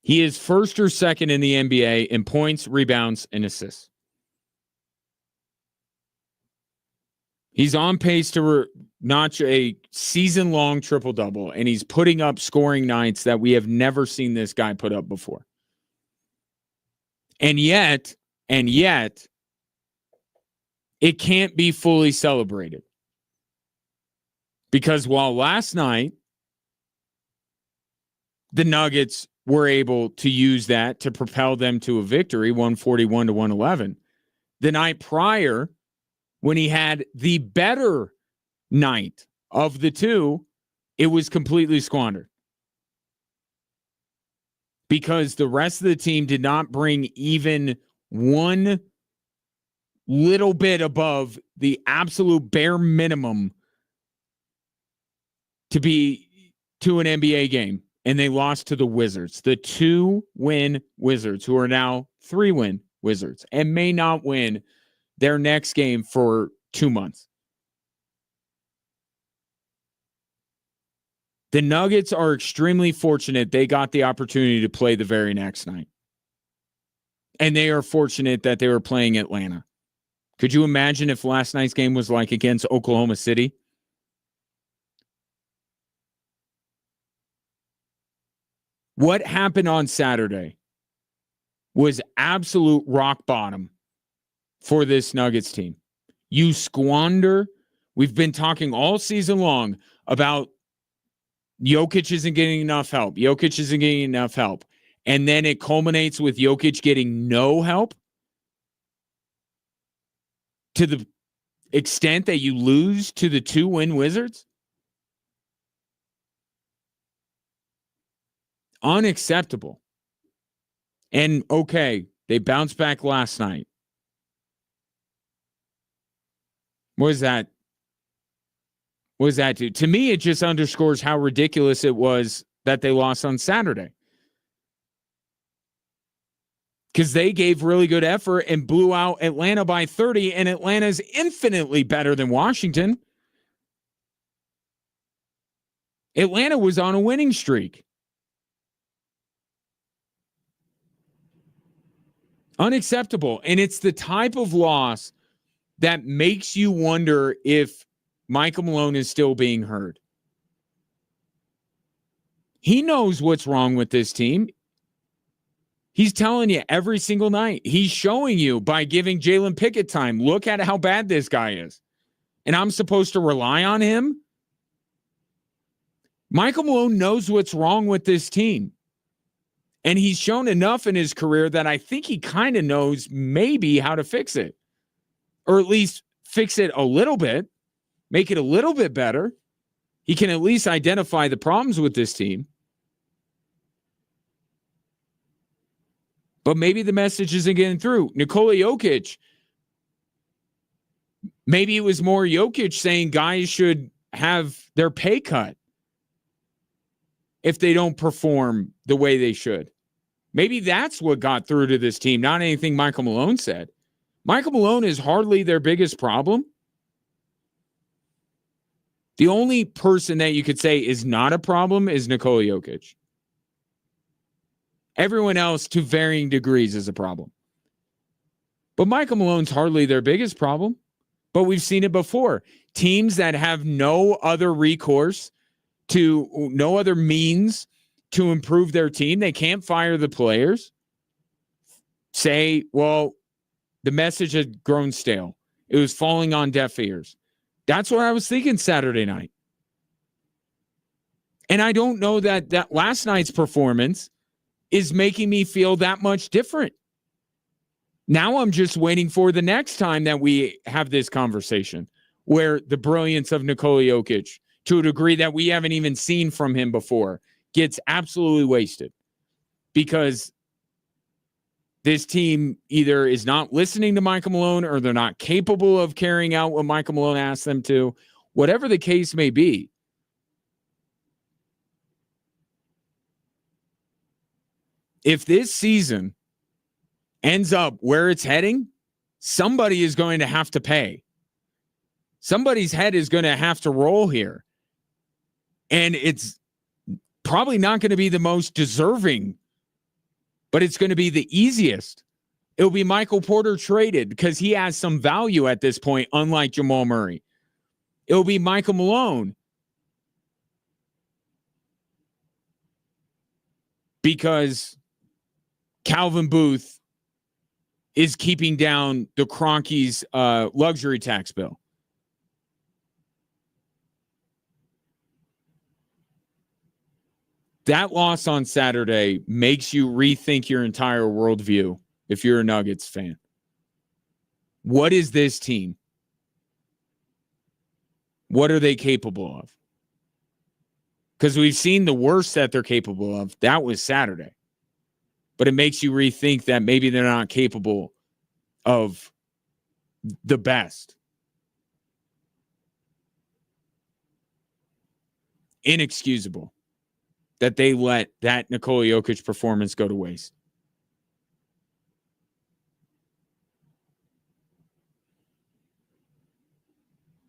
He is first or second in the NBA in points, rebounds, and assists. He's on pace to notch a season-long triple-double, and he's putting up scoring nights that we have never seen this guy put up before. And yet, it can't be fully celebrated. Because while last night, the Nuggets were able to use that to propel them to a victory, 141-111, the night prior, when he had the better night of the two, it was completely squandered. Because the rest of the team did not bring even one little bit above the absolute bare minimum to be to an NBA game. And they lost to the Wizards, the 2-win Wizards, who are now 3-win Wizards and may not win their next game for 2 months. The Nuggets are extremely fortunate they got the opportunity to play the very next night. And they are fortunate that they were playing Atlanta. Could you imagine if last night's game was like against Oklahoma City? What happened on Saturday was absolute rock bottom for this Nuggets team. You squander. We've been talking all season long about Jokic isn't getting enough help. Jokic isn't getting enough help. And then it culminates with Jokic getting no help to the extent that you lose to the 2-win Wizards. Unacceptable. And okay, they bounced back last night. What does that do? To me, it just underscores how ridiculous it was that they lost on Saturday. Because they gave really good effort and blew out Atlanta by 30, and Atlanta's infinitely better than Washington. Atlanta was on a winning streak. Unacceptable. And it's the type of loss that makes you wonder if Michael Malone is still being heard. He knows what's wrong with this team. He's telling you every single night. He's showing you by giving Jalen Pickett time. Look at how bad this guy is. And I'm supposed to rely on him? Michael Malone knows what's wrong with this team. And he's shown enough in his career that I think he kind of knows maybe how to fix it. Or at least fix it a little bit. Make it a little bit better. He can at least identify the problems with this team. But maybe the message isn't getting through. Nikola Jokic, maybe it was more Jokic saying guys should have their pay cut if they don't perform the way they should. Maybe that's what got through to this team, not anything Michael Malone said. Michael Malone is hardly their biggest problem. The only person that you could say is not a problem is Nikola Jokic. Everyone else, to varying degrees, is a problem. But Michael Malone's hardly their biggest problem. But we've seen it before. Teams that have no other recourse to, no other means to improve their team, they can't fire the players, say, well, the message had grown stale. It was falling on deaf ears. That's what I was thinking Saturday night. And I don't know that last night's performance is making me feel that much different. Now I'm just waiting for the next time that we have this conversation where the brilliance of Nikola Jokic, to a degree that we haven't even seen from him before, gets absolutely wasted. Because this team either is not listening to Michael Malone or they're not capable of carrying out what Michael Malone asked them to. Whatever the case may be, if this season ends up where it's heading, somebody is going to have to pay. Somebody's head is going to have to roll here. And it's probably not going to be the most deserving, but it's going to be the easiest. It'll be Michael Porter traded because he has some value at this point, unlike Jamal Murray. It'll be Michael Malone because Calvin Booth is keeping down the Kroenke's luxury tax bill. That loss on Saturday makes you rethink your entire worldview if you're a Nuggets fan. What is this team? What are they capable of? Because we've seen the worst that they're capable of. That was Saturday. But it makes you rethink that maybe they're not capable of the best. Inexcusable that they let that Nikola Jokic performance go to waste.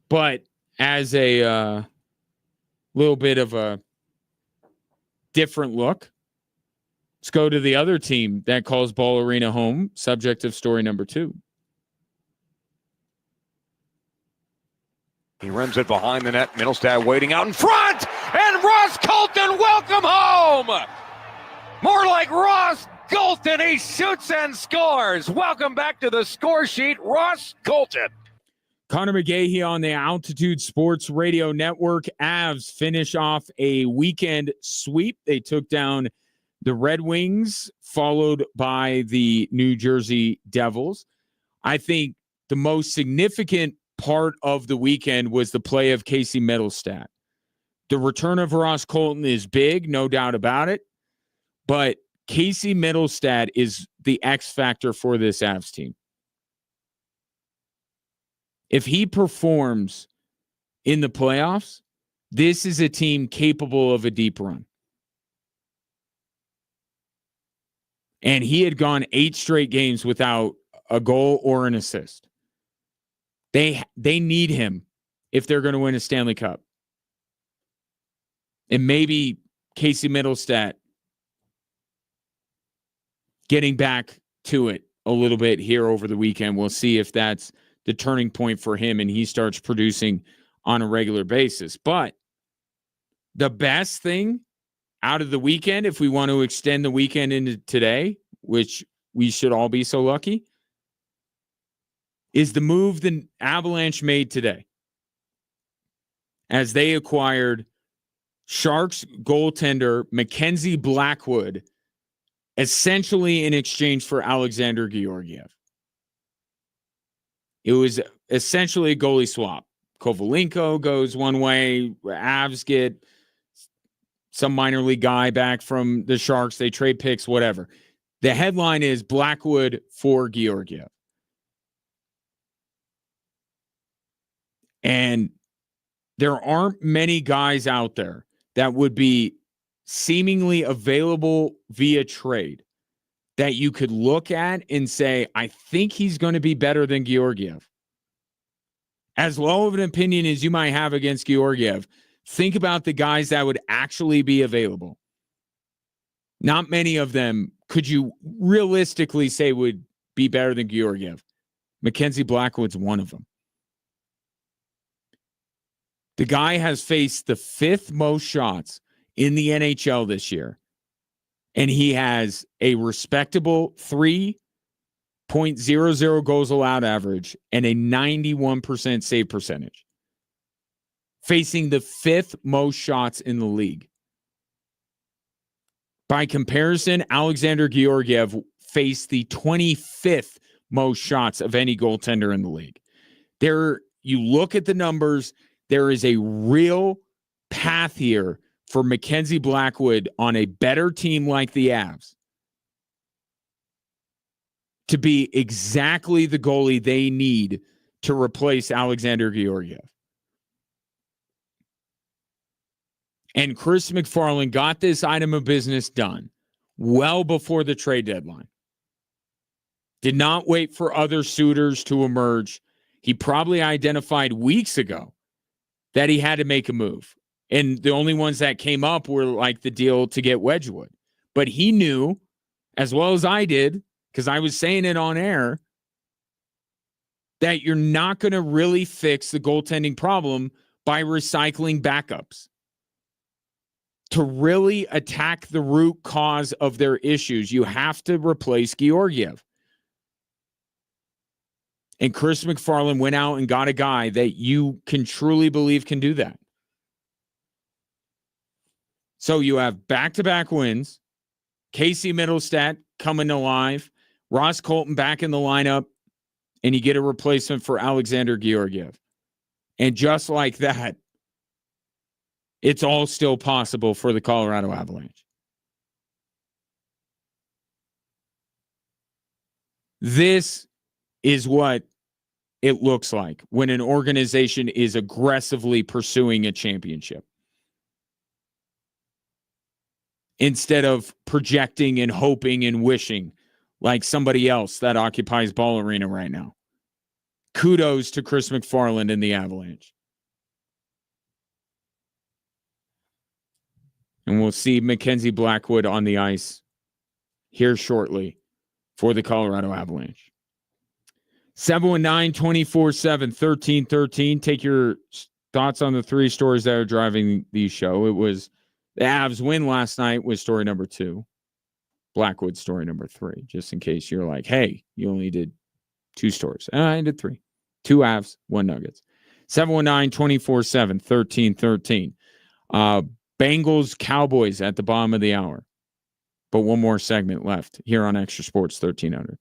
But as a little bit of a different look, let's go to the other team that calls Ball Arena home, subject of story number 2. He rims it behind the net. Middlestad waiting out in front. And Ross Colton, welcome home. More like Ross Colton. He shoots and scores. Welcome back to the score sheet, Ross Colton. Connor McGahey on the Altitude Sports Radio Network. Avs finish off a weekend sweep. They took down the Red Wings, followed by the New Jersey Devils. I think the most significant part of the weekend was the play of Casey Middlestad. The return of Ross Colton is big, no doubt about it. But Casey Middlestad is the X factor for this Avs team. If he performs in the playoffs, this is a team capable of a deep run. And he had gone 8 straight games without a goal or an assist. They need him if they're going to win a Stanley Cup. And maybe Casey Middlestad getting back to it a little bit here over the weekend. We'll see if that's the turning point for him and he starts producing on a regular basis. But the best thing out of the weekend, if we want to extend the weekend into today, which we should all be so lucky, is the move the Avalanche made today as they acquired Sharks goaltender Mackenzie Blackwood, essentially in exchange for Alexander Georgiev. It was essentially a goalie swap. Kovalenko goes one way, Avs get some minor league guy back from the Sharks, they trade picks, whatever. The headline is Blackwood for Georgiev. And there aren't many guys out there that would be seemingly available via trade that you could look at and say, I think he's going to be better than Georgiev. As low of an opinion as you might have against Georgiev, think about the guys that would actually be available. Not many of them could you realistically say would be better than Georgiev. Mackenzie Blackwood's one of them. The guy has faced the 5th most shots in the NHL this year, and he has a respectable 3.00 goals allowed average and a 91% save percentage, facing the 5th most shots in the league. By comparison, Alexander Georgiev faced the 25th most shots of any goaltender in the league. There, you look at the numbers, there is a real path here for Mackenzie Blackwood on a better team like the Avs to be exactly the goalie they need to replace Alexander Georgiev. And Chris McFarland got this item of business done well before the trade deadline. Did not wait for other suitors to emerge. He probably identified weeks ago that he had to make a move. And the only ones that came up were like the deal to get Wedgwood. But he knew, as well as I did, because I was saying it on air, that you're not going to really fix the goaltending problem by recycling backups. To really attack the root cause of their issues, you have to replace Georgiev. And Chris McFarland went out and got a guy that you can truly believe can do that. So you have back-to-back wins, Casey Middlestat coming alive, Ross Colton back in the lineup, and you get a replacement for Alexander Georgiev. And just like that, it's all still possible for the Colorado Avalanche. This is what it looks like when an organization is aggressively pursuing a championship, instead of projecting and hoping and wishing like somebody else that occupies Ball Arena right now. Kudos to Chris McFarland and the Avalanche. And we'll see Mackenzie Blackwood on the ice here shortly for the Colorado Avalanche. 719-247-1313. Take your thoughts on the 3 stories that are driving the show. It was the Avs win last night was story number 2. Blackwood story number 3. Just in case you're like, hey, you only did 2 stories. I did 3. 2 Avs, 1 Nuggets. 719-247-1313. Bengals Cowboys at the bottom of the hour. But one more segment left here on Extra Sports 1300.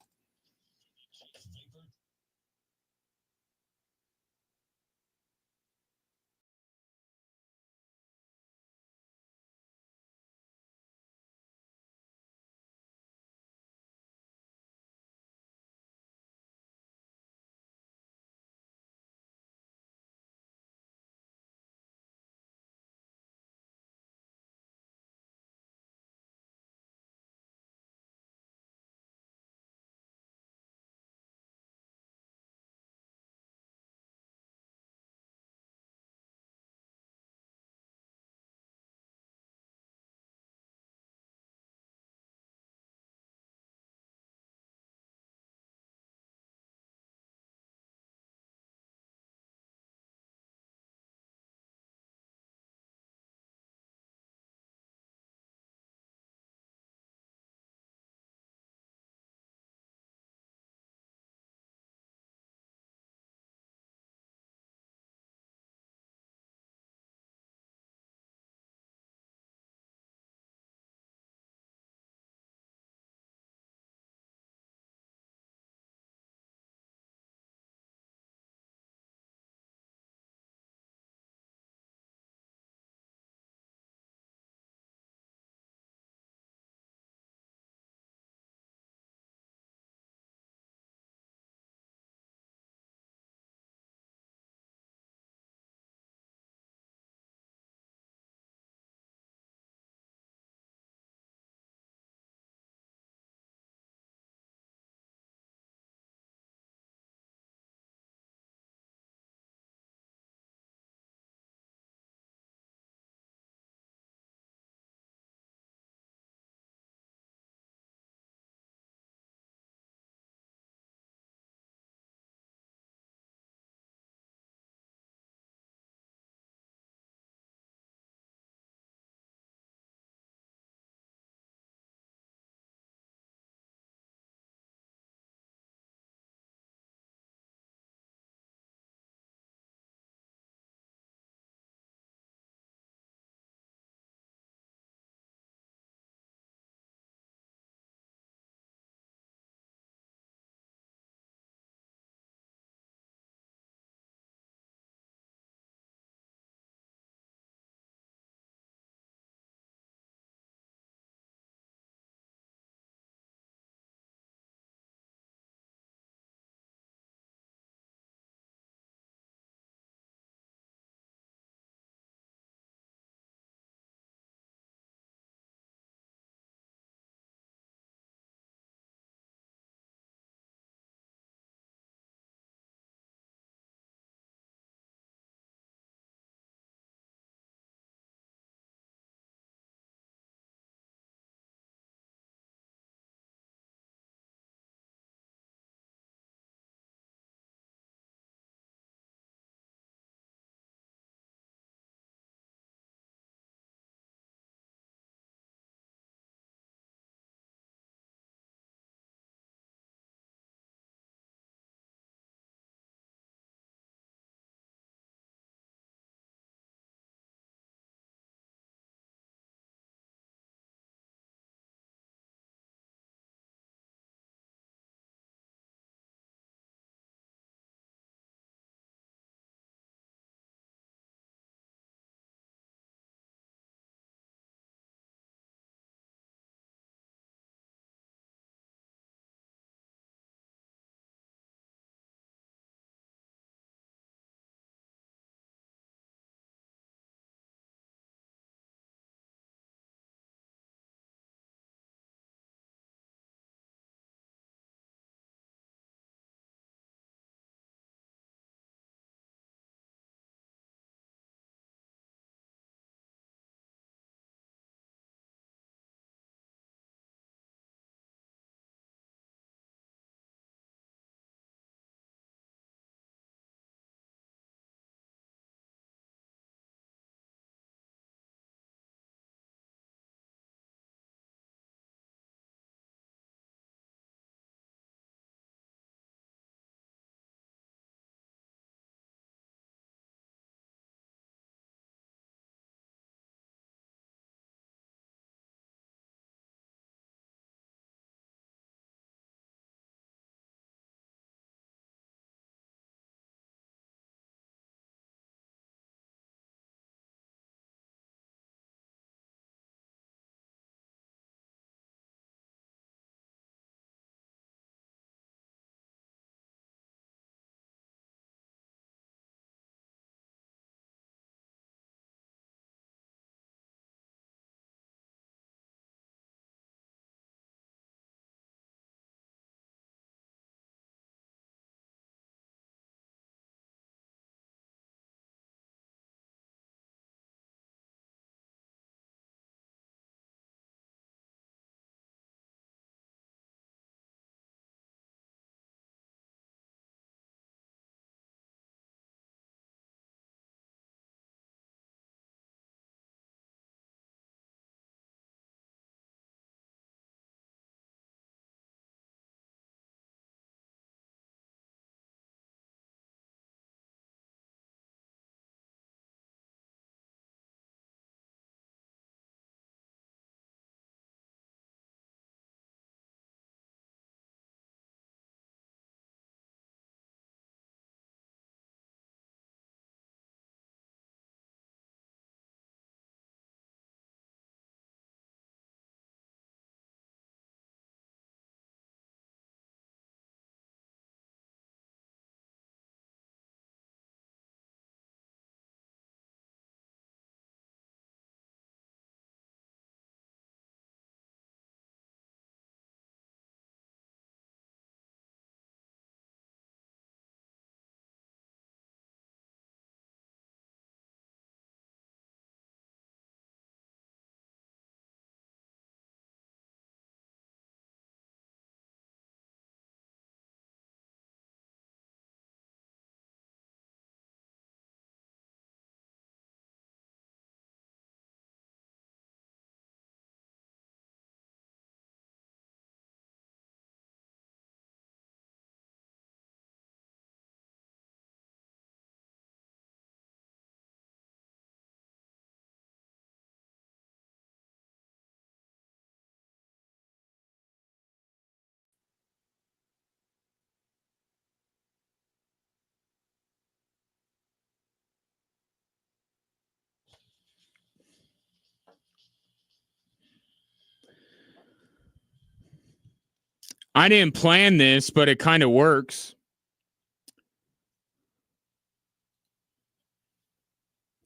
I didn't plan this, but it kind of works.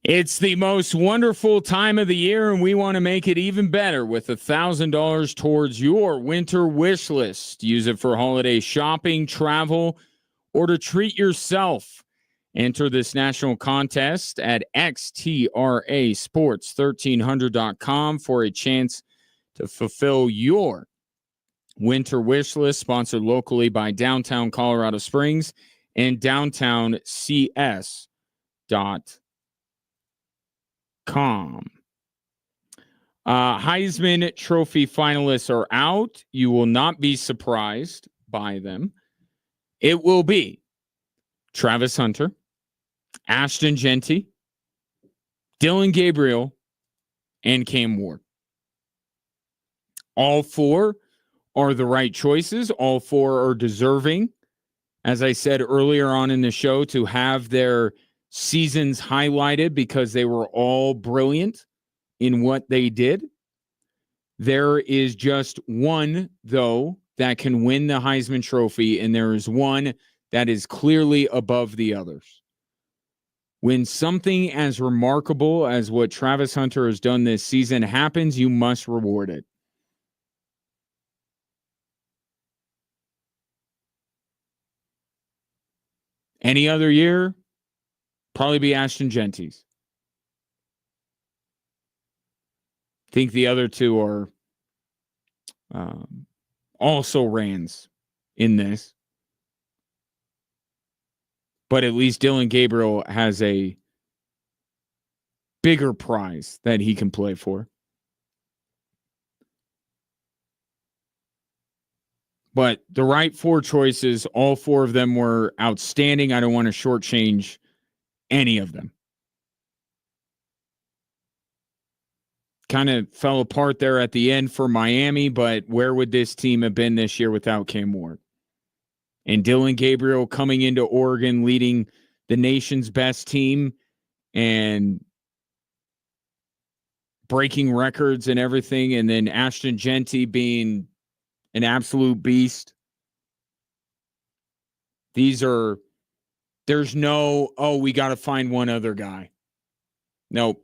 It's the most wonderful time of the year, and we want to make it even better with $1,000 towards your winter wish list. Use it for holiday shopping, travel, or to treat yourself. Enter this national contest at xtrasports1300.com for a chance to fulfill your winter wish list, sponsored locally by Downtown Colorado Springs and Downtown CS.com. Heisman Trophy finalists are out. You will not be surprised by them. It will be Travis Hunter, Ashton Genty, Dylan Gabriel, and Cam Ward. All four are the right choices. All four are deserving, as I said earlier on in the show, to have their seasons highlighted because they were all brilliant in what they did. There is just one, though, that can win the Heisman Trophy, and there is one that is clearly above the others. When something as remarkable as what Travis Hunter has done this season happens, you must reward it. Any other year, probably be Ashton Genty's. I think the other two are also Rands in this. But at least Dylan Gabriel has a bigger prize that he can play for. But the right four choices, all four of them were outstanding. I don't want to shortchange any of them. Kind of fell apart there at the end for Miami, but where would this team have been this year without Cam Ward? And Dylan Gabriel coming into Oregon, leading the nation's best team and breaking records and everything. And then Ashton Genty being an absolute beast. There's no, we got to find one other guy. No,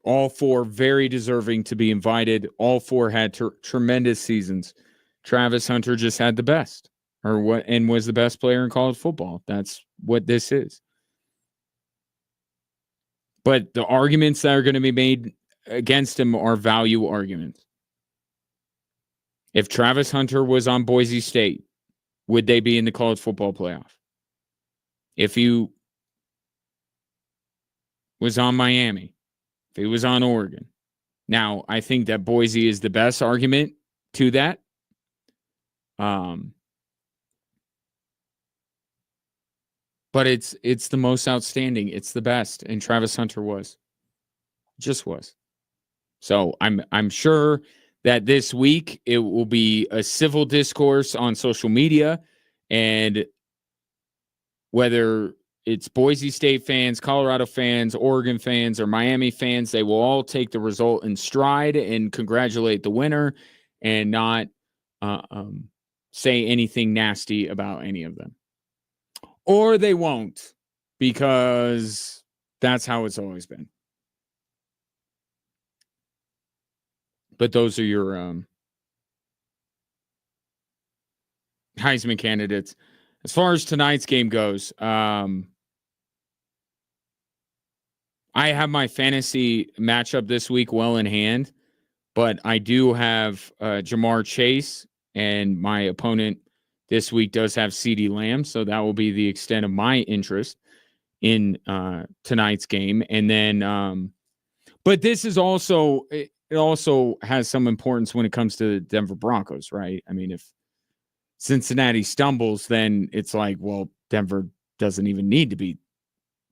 all four very deserving to be invited. All four had tremendous seasons. Travis Hunter just had the best, and was the best player in college football. That's what this is. But the arguments that are going to be made against him are value arguments. If Travis Hunter was on Boise State, would they be in the college football playoff? If he was on Miami, if he was on Oregon. Now, I think that Boise is the best argument to that. But it's the most outstanding. It's the best, and Travis Hunter just was. So I'm sure that this week it will be a civil discourse on social media, and whether it's Boise State fans, Colorado fans, Oregon fans, or Miami fans, they will all take the result in stride and congratulate the winner and not say anything nasty about any of them. Or they won't, because that's how it's always been. But those are your Heisman candidates. As far as tonight's game goes, I have my fantasy matchup this week well in hand, but I do have Jamar Chase, and my opponent this week does have CeeDee Lamb, so that will be the extent of my interest in tonight's game. And then, but this is also, it also has some importance when it comes to the Denver Broncos, right? I mean, if Cincinnati stumbles, then it's like, well, Denver doesn't even need to beat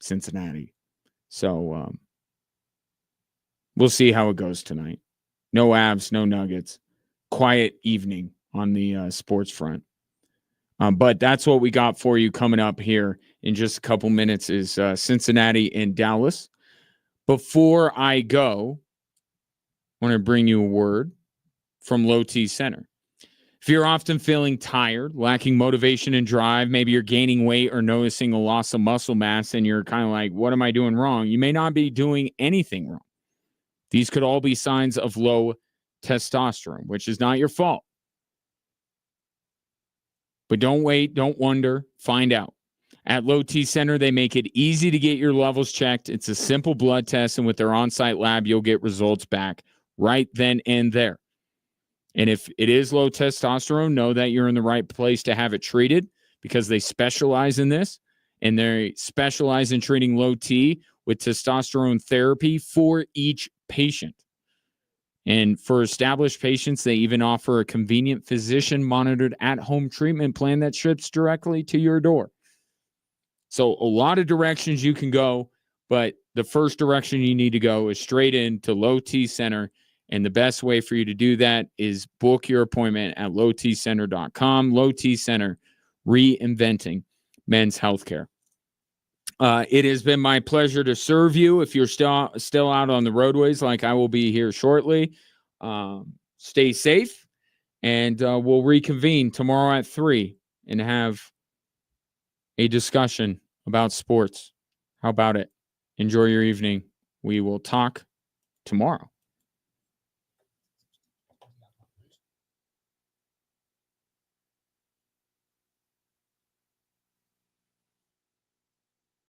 Cincinnati. So we'll see how it goes tonight. No Avs, no Nuggets. Quiet evening on the sports front. But that's what we got for you coming up here in just a couple minutes is Cincinnati and Dallas. Before I go, I want to bring you a word from Low T Center. If you're often feeling tired, lacking motivation and drive, maybe you're gaining weight or noticing a loss of muscle mass and you're kind of like, what am I doing wrong? You may not be doing anything wrong. These could all be signs of low testosterone, which is not your fault. But don't wait, don't wonder, find out. At Low T Center, they make it easy to get your levels checked. It's a simple blood test, and with their on-site lab, you'll get results back right then and there. And if it is low testosterone, know that you're in the right place to have it treated because they specialize in this, and they specialize in treating low T with testosterone therapy for each patient. And for established patients, they even offer a convenient physician-monitored at-home treatment plan that ships directly to your door. So a lot of directions you can go, but the first direction you need to go is straight into Low T Center. And the best way for you to do that is book your appointment at lowtcenter.com. Low T Center, reinventing men's healthcare. It has been my pleasure to serve you. If you're still out on the roadways, like I will be here shortly, stay safe, and we'll reconvene tomorrow at 3 and have a discussion about sports. How about it? Enjoy your evening. We will talk tomorrow.